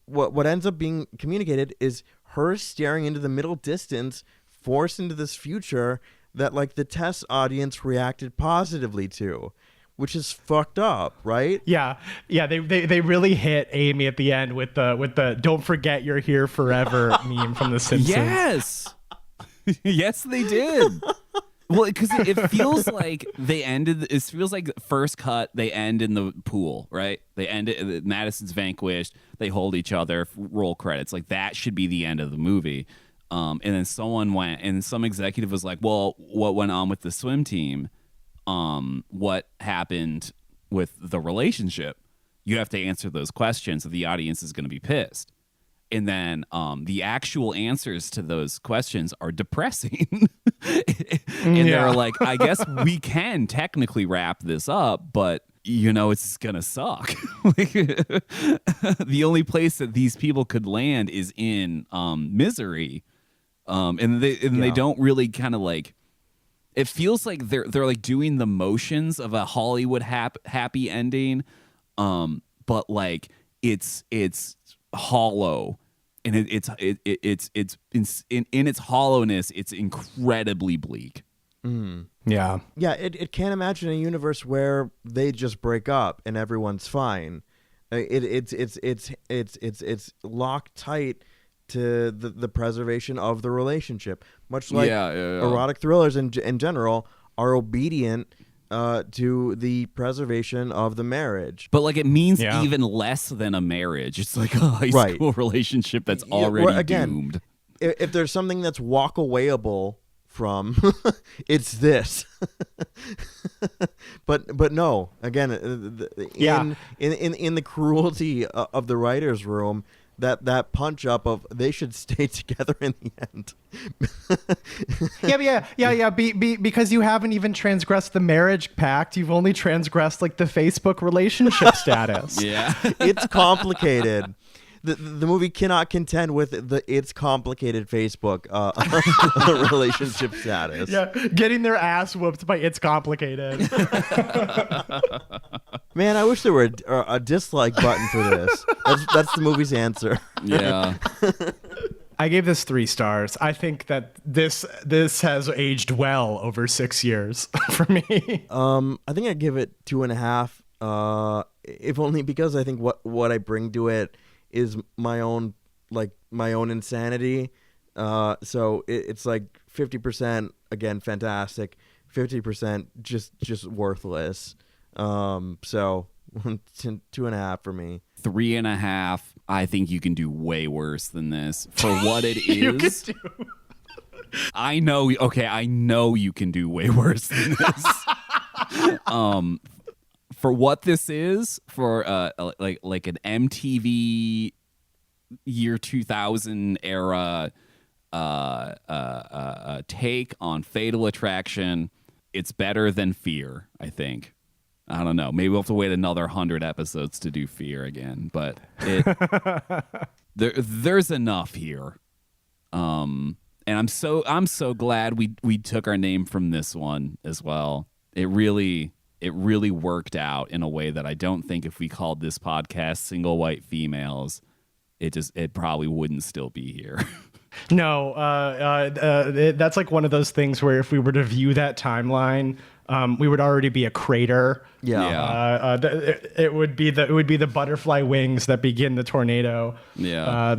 What ends up being communicated is her staring into the middle distance, forced into this future that like the test audience reacted positively to, which is fucked up, right? Yeah. They really hit Amy at the end with the "Don't forget you're here forever" meme from The Simpsons. Yes. Yes, they did. Well, because it feels like they ended. It feels like first cut. They end in the pool, right? They end it. Madison's vanquished. They hold each other. Roll credits. Like that should be the end of the movie. And then someone went, and some executive was like, "Well, what went on with the swim team? What happened with the relationship? You have to answer those questions, or the audience is going to be pissed." And then the actual answers to those questions are depressing. And they're like, I guess we can technically wrap this up, but, it's going to suck. The only place that these people could land is in misery. And they don't really kind of like... It feels like they're like doing the motions of a Hollywood happy ending, but like it's hollow, and it's in its hollowness, it's incredibly bleak. Yeah. It can't imagine a universe where they just break up and everyone's fine. It's locked tight to the preservation of the relationship, much like erotic thrillers in general are obedient to the preservation of the marriage. But like it means even less than a marriage. It's like a high school relationship that's already doomed. If there's something that's walk-awayable from, it's this. but no, again, in the cruelty of the writer's room, that punch up of they should stay together in the end. Because you haven't even transgressed the marriage pact. You've only transgressed like the Facebook relationship status. Yeah. It's complicated. The movie cannot contend with its complicated Facebook relationship status. Yeah, getting their ass whooped by It's Complicated. Man, I wish there were a dislike button for this. That's the movie's answer. Yeah. I gave this 3 stars. I think that this has aged well over 6 years for me. I think I'd give it 2.5. If only because I think what I bring to it is my own insanity. So it's like 50% again fantastic, 50% just worthless. So 2.5 for me. 3.5. I think you can do way worse than this for what it is. You can do. I know. Okay, I know you can do way worse than this. For what this is, for like an MTV year 2000 era take on Fatal Attraction, it's better than Fear, I think. I don't know. Maybe we'll have to wait another 100 episodes to do Fear again, but there's enough here. And I'm so glad we took our name from this one as well. It really worked out in a way that I don't think if we called this podcast Single White Females, it probably wouldn't still be here. No, that's like one of those things where if we were to view that timeline we would already be a crater. Yeah. It would be the butterfly wings that begin the tornado. Yeah.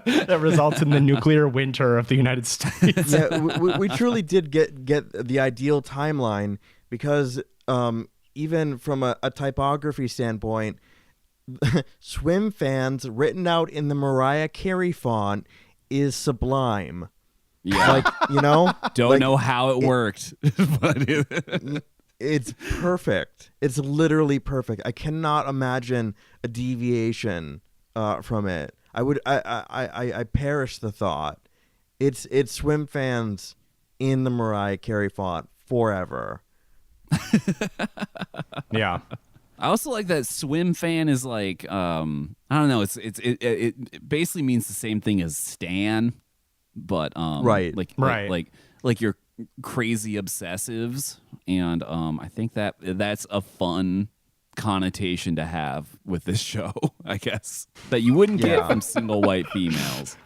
That results in the nuclear winter of the United States. Yeah, we truly did get the ideal timeline because even from a typography standpoint, Swimfans written out in the Mariah Carey font is sublime. Yeah. Like, you know? Don't know how it worked, but it's perfect. It's literally perfect. I cannot imagine a deviation from it. I perish the thought. It's Swimfans in the Mariah Carey font forever. Yeah. I also like that Swimfan is like I don't know. It basically means the same thing as stan, but Right. like you're crazy obsessives, and I think that's a fun connotation to have with this show. I guess that you wouldn't get from single white females.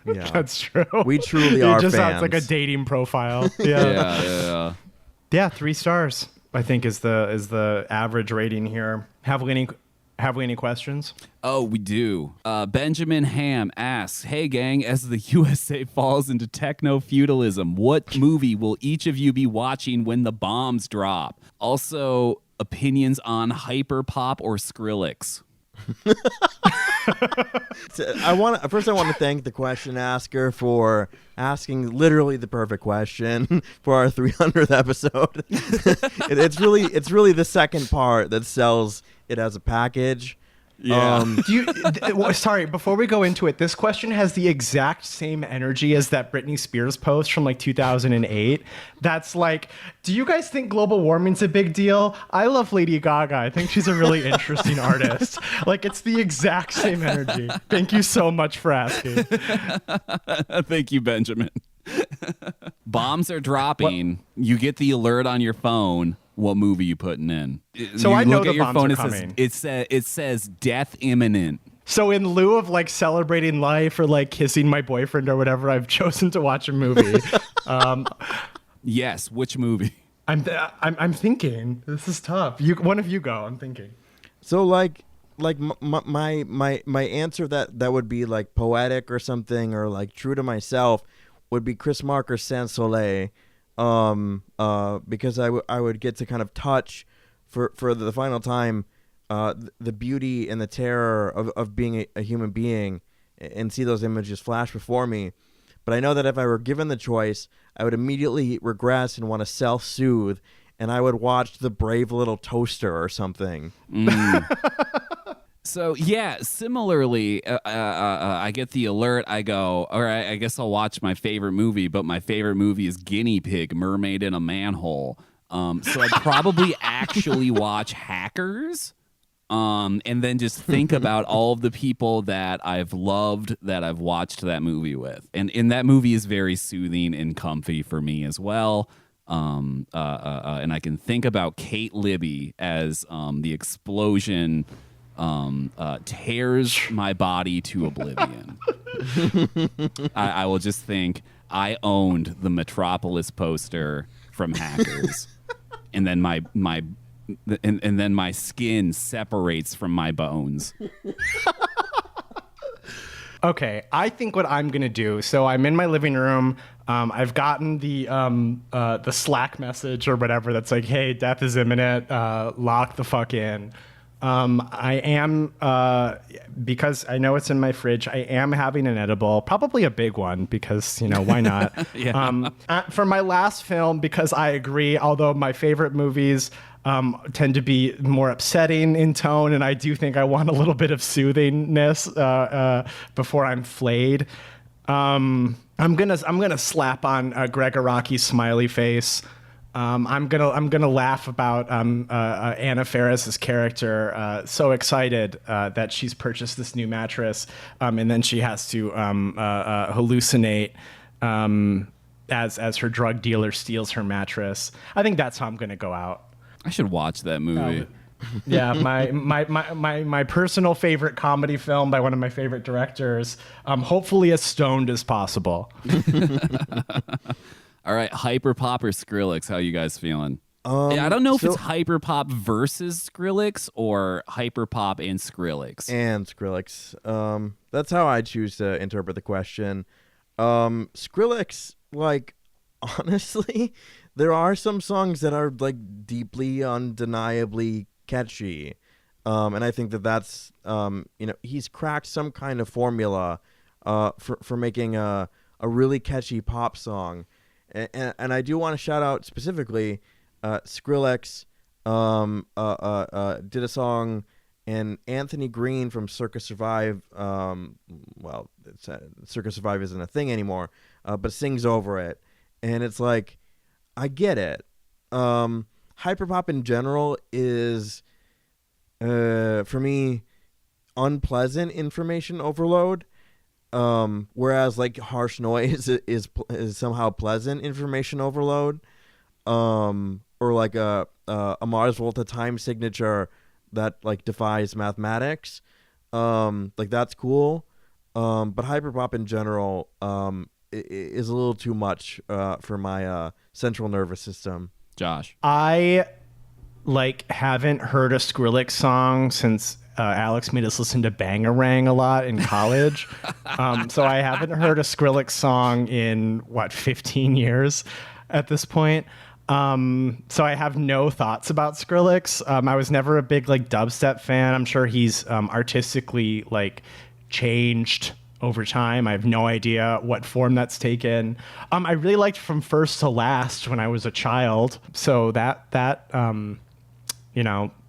Yeah, That's true. We truly are It just fans. sounds like a dating profile. Yeah. Yeah, 3 stars, I think is the average rating here. Have we any questions? Oh, we do. Benjamin Ham asks, "Hey gang, as the USA falls into techno-feudalism, what movie will each of you be watching when the bombs drop? Also, opinions on Hyperpop or Skrillex?" I want to thank the question asker for asking literally the perfect question for our 300th episode. It's really the second part that sells it as a package. Yeah. Sorry, before we go into it, this question has the exact same energy as that Britney Spears post from like 2008. That's like, do you guys think global warming's a big deal? I love Lady Gaga. I think she's a really interesting artist. Like, it's the exact same energy. Thank you so much for asking. Thank you, Benjamin. Bombs are dropping. You get the alert on your phone. What movie you putting in? So you I know look the at your bombs phone. are It coming. it says death imminent. So in lieu of like celebrating life or like kissing my boyfriend or whatever, I've chosen to watch a movie. Yes, which movie? I'm thinking. This is tough. One of you go. I'm thinking. So like my answer that would be like poetic or something, or like true to myself, would be Chris Marker's Sans Soleil. Because I would get to kind of touch for the final time the beauty and the terror of being a human being and see those images flash before me. But I know that if I were given the choice, I would immediately regress and want to self-soothe, and I would watch The Brave Little Toaster or something. So yeah, similarly, I get the alert. I go, all right, I guess I'll watch my favorite movie, but my favorite movie is Guinea Pig, Mermaid in a Manhole. So I'd probably actually watch Hackers, and then just think about all of the people that I've loved that I've watched that movie with, and that movie is very soothing and comfy for me as well. And I can think about Kate Libby as the explosion. Tears my body to oblivion. I will just think I owned the Metropolis poster from Hackers, and then my skin separates from my bones. Okay, I think what I'm gonna do. So I'm in my living room. I've gotten the Slack message or whatever that's like, "Hey, death is imminent. Lock the fuck in." I am, because I know it's in my fridge, I am having an edible, probably a big one because, why not? For my last film, because I agree, although my favorite movies tend to be more upsetting in tone, and I do think I want a little bit of soothingness before I'm flayed. I'm gonna slap on Greg Araki's smiley face. I'm gonna laugh about Anna Faris's character. So excited that she's purchased this new mattress, and then she has to hallucinate as her drug dealer steals her mattress. I think that's how I'm gonna go out. I should watch that movie. Yeah, my personal favorite comedy film by one of my favorite directors. Hopefully as stoned as possible. All right, Hyperpop or Skrillex? How you guys feeling? I don't know if it's hyperpop versus Skrillex or hyperpop and Skrillex. And Skrillex. That's how I choose to interpret the question. Skrillex, like, honestly, there are some songs that are like deeply, undeniably catchy. And I think that's, he's cracked some kind of formula for making a really catchy pop song. And I do want to shout out specifically Skrillex did a song, and Anthony Green from Circus Survive, Circus Survive isn't a thing anymore, but sings over it. And it's like, I get it. Hyperpop in general is, for me, unpleasant information overload. Whereas like harsh noise is somehow pleasant information overload. Or like a Mars Volta time signature that like defies mathematics. Like that's cool. But hyperpop in general is a little too much for my central nervous system. Josh, I haven't heard a Skrillex song since Alex made us listen to Bangarang a lot in college. So I haven't heard a Skrillex song in 15 years at this point. So I have no thoughts about Skrillex. I was never a big dubstep fan. I'm sure he's artistically changed over time. I have no idea what form that's taken. I really liked From First to Last when I was a child. So that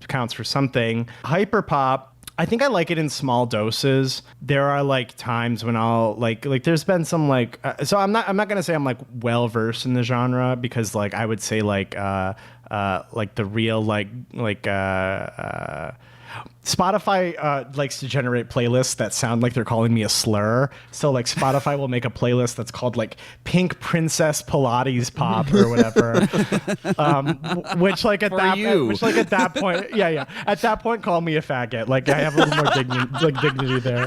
counts for something. Hyperpop, I think I like it in small doses. There are times when I'll there's been some so I'm not gonna say I'm well versed in the genre, because I would say the real Spotify likes to generate playlists that sound like they're calling me a slur. So Spotify will make a playlist that's called Pink Princess Pilates Pop or whatever. Which at that point, at that point, call me a faggot. I have a little more dignity there.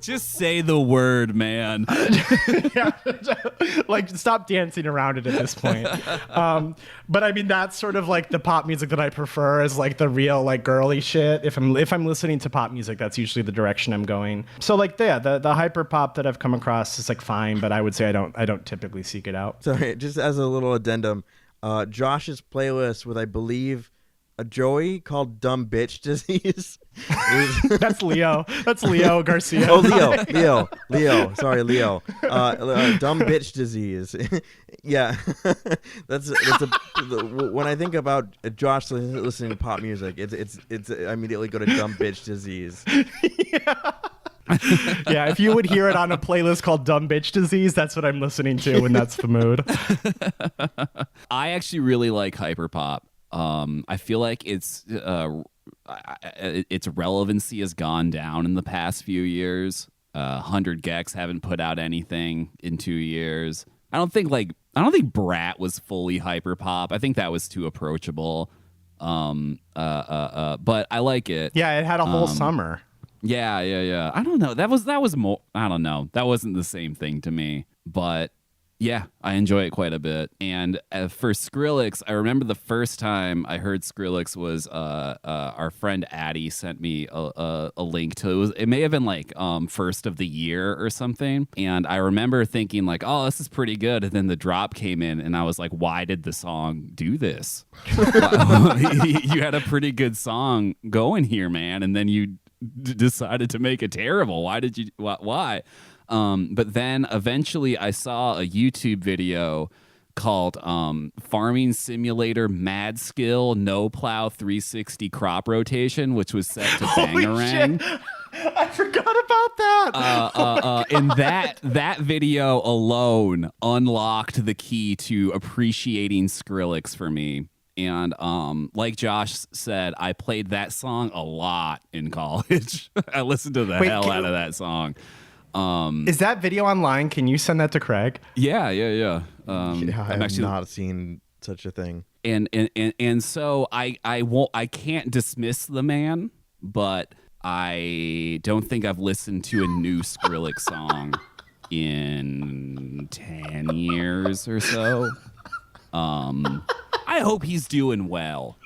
just say the word, man. Yeah, stop dancing around it at this point. But I mean, that's sort of the pop music that I prefer is the real girly shit. If I'm listening to pop music, that's usually the direction I'm going. So the hyper pop that I've come across is fine, but I would say I don't typically seek it out. Sorry, just as a little addendum, Josh's playlist with, I believe, a Joey called Dumb Bitch Disease. That's Leo. That's Leo Garcia. Oh, Leo. Sorry, Leo. Dumb Bitch Disease. Yeah. That's when I think about Josh listening to pop music, it's I immediately go to Dumb Bitch Disease. Yeah. Yeah, if you would hear it on a playlist called Dumb Bitch Disease, that's what I'm listening to when that's the mood. I actually really like hyperpop. I feel like its relevancy has gone down in the past few years. 100 Gex haven't put out anything in 2 years. I don't think Brat was fully hyperpop. I think that was too approachable. But I like it. Yeah, it had a whole summer. Yeah. I don't know. That was more. I don't know. That wasn't the same thing to me. But yeah, I enjoy it quite a bit. And for Skrillex, I remember the first time I heard Skrillex was our friend Addie sent me a link to it may have been first of the year or something. And I remember thinking oh, this is pretty good. And then the drop came in and I was like, why did the song do this? You had a pretty good song going here, man. And then you decided to make it terrible. Why did you? Why? But then eventually I saw a YouTube video called Farming Simulator Mad Skill No Plow 360 Crop Rotation, which was set to Bangarang. I forgot about that. And that video alone unlocked the key to appreciating Skrillex for me. And like Josh said, I played that song a lot in college. I listened to the hell out of that song. Is that video online? Can you send that to Craig? Yeah. I've not seen such a thing. And so I can't dismiss the man, but I don't think I've listened to a new Skrillex song in 10 years or so. I hope he's doing well.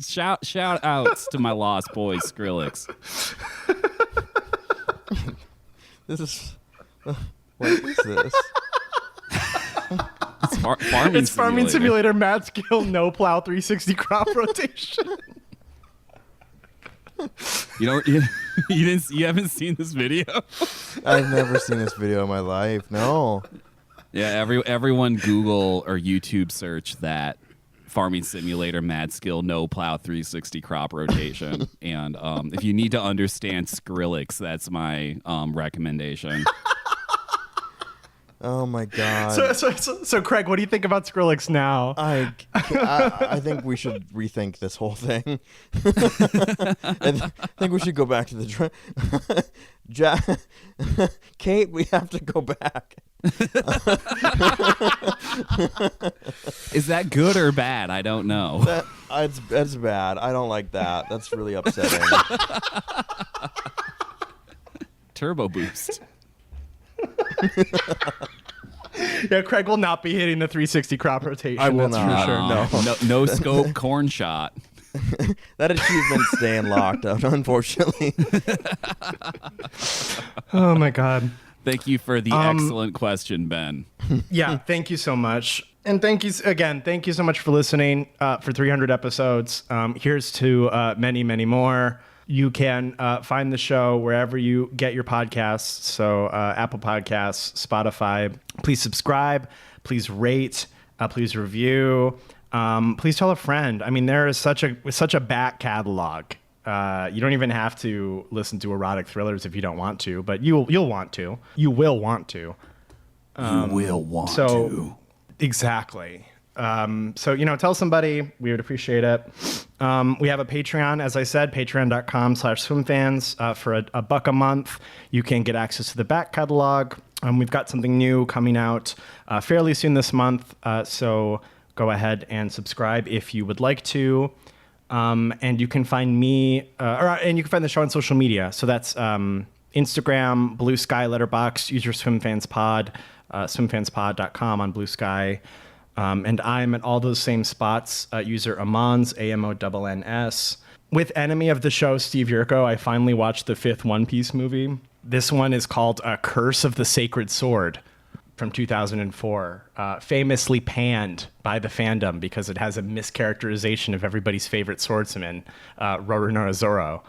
shout outs to my lost boy Skrillex. This is what is this? It's Farming Simulator, mad skill, no plow, 360 crop rotation. You haven't seen this video? I've never seen this video in my life. No. Yeah, everyone Google or YouTube search that Farming Simulator, mad skill, no plow, 360 crop rotation. And if you need to understand Skrillex, that's my recommendation. Oh my God. So Craig, what do you think about Skrillex now? I think we should rethink this whole thing. I think we should go back to the Kate, we have to go back. Is that good or bad? I don't know. That's bad. I don't like that. That's really upsetting. Turbo boost. Yeah, Craig will not be hitting the 360 crop rotation. I will that's not. for sure. No scope corn shot. That achievement's staying locked up, unfortunately. Oh my God. Thank you for the excellent question, Ben. Yeah, thank you so much. And thank you so much for listening for 300 episodes. Here's to many, many more. You can find the show wherever you get your podcasts. So Apple Podcasts, Spotify. Please subscribe. Please rate. Please review. Please tell a friend. I mean, there is such a back catalog. You don't even have to listen to erotic thrillers if you don't want to, but you'll want to. You will want to. You will want to. Exactly. So, tell somebody. We would appreciate it. We have a Patreon, as I said, patreon.com/swimfans. For $1 a month, you can get access to the back catalog. We've got something new coming out fairly soon this month. So go ahead and subscribe if you would like to. And you can find me, and you can find the show on social media. So that's Instagram, Blue Sky, Letterboxd, use your SwimFansPod, swimfanspod.com on Blue Sky. And I'm at all those same spots, user Amons, AMONNS. With enemy of the show, Steve Yurko, I finally watched the 5th One Piece movie. This one is called Curse of the Sacred Sword from 2004, famously panned by the fandom because it has a mischaracterization of everybody's favorite swordsman, Roronoa Zoro.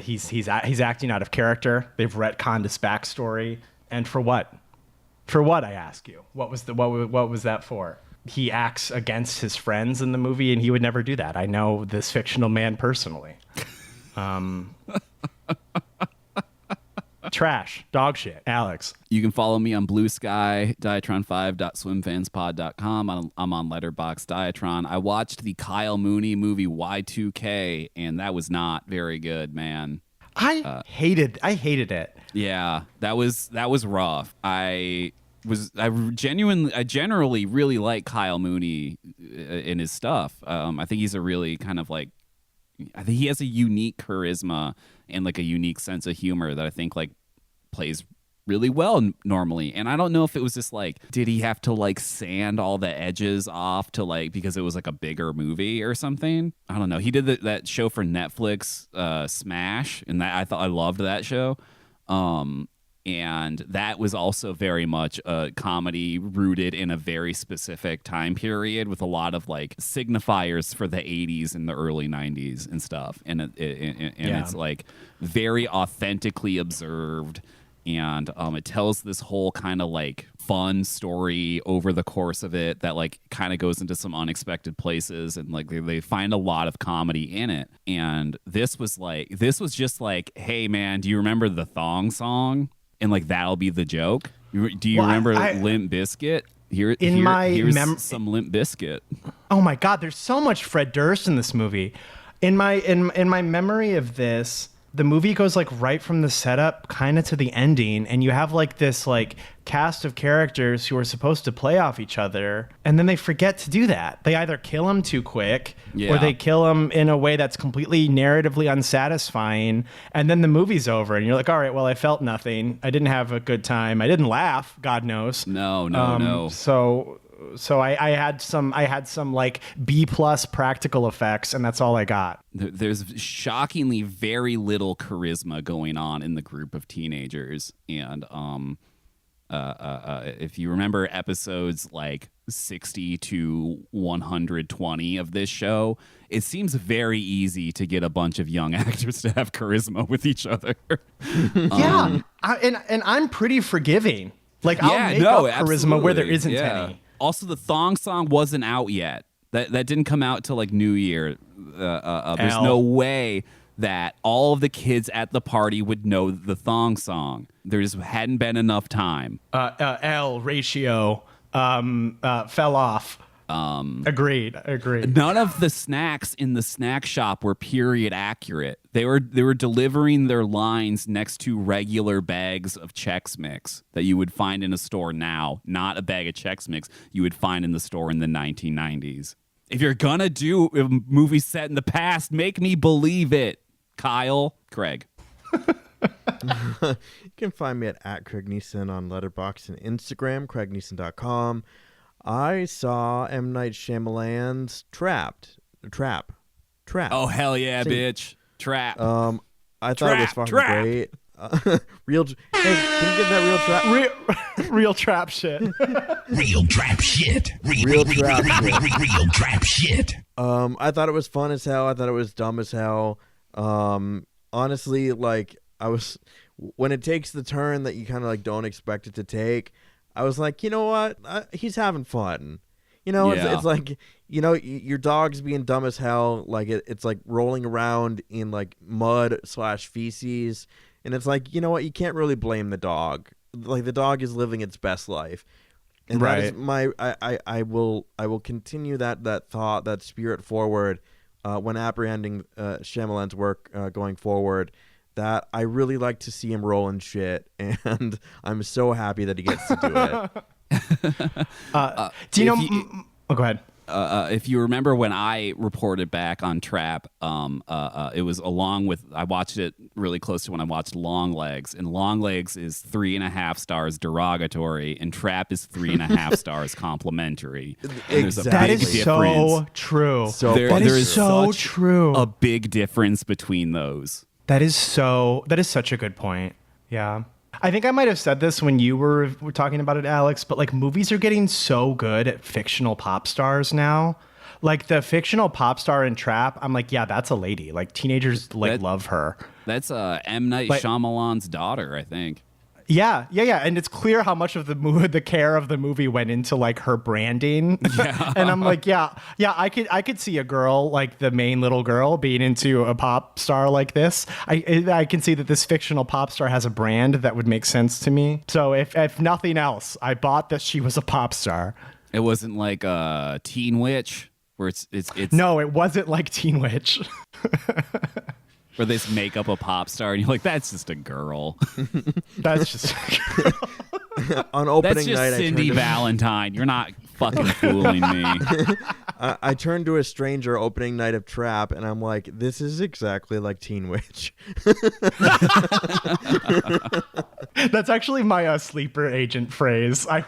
He's acting out of character. They've retconned his backstory. And for what? For what, I ask you? What was that for? He acts against his friends in the movie, and he would never do that. I know this fictional man personally. Trash. Dog shit. Alex. You can follow me on Blue Sky, diatron5.swimfanspod.com. I'm on Letterboxd Diatron. I watched the Kyle Mooney movie Y2K, and that was not very good, man. I hated it. Yeah, that was rough. I generally really like Kyle Mooney in his stuff. I think he's a really kind of like, I think he has a unique charisma and like a unique sense of humor that I think like plays really well normally. And I don't know if it was just like, did he have to like sand all the edges off to like, because it was like a bigger movie or something? I don't know. He did that show for Netflix, Smash, and that I loved that show. And that was also very much a comedy rooted in a very specific time period with a lot of like signifiers for the 80s and the early 90s and stuff. And it's like very authentically observed. And it tells this whole kind of like fun story over the course of it that like kind of goes into some unexpected places, and like they find a lot of comedy in it. And this was just like, hey man, do you remember the thong song? And like that'll be the joke. Do you remember Limp Bizkit? Here's some Limp Bizkit. Oh my God, there's so much Fred Durst in this movie. In my memory of this, the movie goes like right from the setup kind of to the ending, and you have like this like cast of characters who are supposed to play off each other, and then they forget to do that. They either kill them too quick or they kill them in a way that's completely narratively unsatisfying, and then the movie's over and you're like, all right, well, I felt nothing. I didn't have a good time. I didn't laugh, God knows. No. So I had some like B+ practical effects, and that's all I got. There's shockingly very little charisma going on in the group of teenagers, and if you remember episodes like 60 to 120 of this show, it seems very easy to get a bunch of young actors to have charisma with each other. And I'm pretty forgiving. Like I'll make up charisma where there isn't any. Also, the thong song wasn't out yet. That didn't come out till like New Year. There's no way that all of the kids at the party would know the thong song. There just hadn't been enough time. Ratio fell off. Agreed. None of the snacks in the snack shop were period accurate. They were delivering their lines next to regular bags of Chex Mix that you would find in a store now, not a bag of Chex Mix you would find in the store in the 1990s. If you're gonna do a movie set in the past, make me believe it. Kyle, Craig. You can find me at Craig Neeson on Letterboxd and Instagram, craigneeson.com. I saw M. Night Shyamalan's Trap. Oh, hell yeah, bitch. Trap. I thought it was fucking great. Hey, can you get that real trap? Real trap shit. Real trap shit. Real trap shit. Real trap shit. I thought it was fun as hell. I thought it was dumb as hell. Honestly, like when it takes the turn that you kind of like don't expect it to take, I was like, you know what? He's having fun. You know, it's like, you know, your dog's being dumb as hell. Like it's like rolling around in like mud / feces. And it's like, you know what? You can't really blame the dog. Like the dog is living its best life. And that is my, I will continue that thought, that spirit forward when apprehending Shyamalan's work going forward. That I really like to see him roll in shit, and I'm so happy that he gets to do it. Do you know? Go ahead. If you remember when I reported back on Trap, it was along with, I watched it really close to when I watched Longlegs, and Longlegs is 3.5 stars derogatory, and Trap is 3.5 stars complimentary. Exactly. That is so true. That is so true. A big difference between those. That is such a good point. Yeah. I think I might have said this when you were talking about it, Alex, but like movies are getting so good at fictional pop stars now. Like the fictional pop star in Trap, I'm like, yeah, that's a lady. Like teenagers love her. That's M. Night Shyamalan's daughter, I think. Yeah. And it's clear how much of the care of the movie went into like her branding. Yeah. And I'm like, yeah, I could see a girl, like the main little girl, being into a pop star like this. I can see that this fictional pop star has a brand that would make sense to me. So if nothing else, I bought that she was a pop star. It wasn't like a Teen Witch where it's No, it wasn't like Teen Witch. Where they just make up a pop star and you're like, that's just a girl. That's just on opening that's just night, Cindy Valentine. You're not fucking fooling me. I turned to a stranger opening night of Trap, and I'm like, this is exactly like Teen Witch. That's actually my sleeper agent phrase. I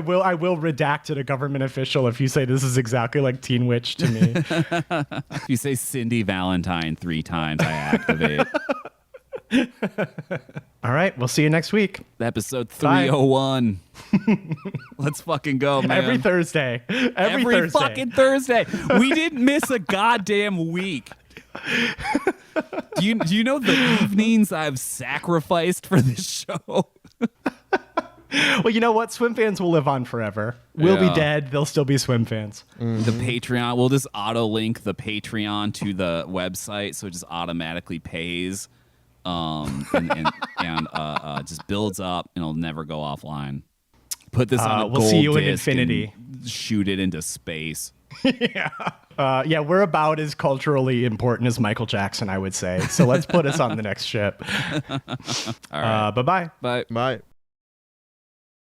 will redact it, a government official, if you say this is exactly like Teen Witch to me. If you say Cindy Valentine 3 times, I activate. All right, we'll see you next week. Episode 301. Let's fucking go, man. Every Thursday. Every fucking Thursday. We didn't miss a goddamn week. Do you know the evenings I've sacrificed for this show? Well, you know what? Swim fans will live on forever. We'll be dead. They'll still be swim fans. Mm-hmm. The Patreon. We'll just auto-link the Patreon to the website so it just automatically pays. And just builds up and it'll never go offline. Put this on a we'll gold see you in disc infinity. and shoot it into space. Yeah, we're about as culturally important as Michael Jackson, I would say. So let's put us on the next ship. All right. Bye-bye. Bye. Bye.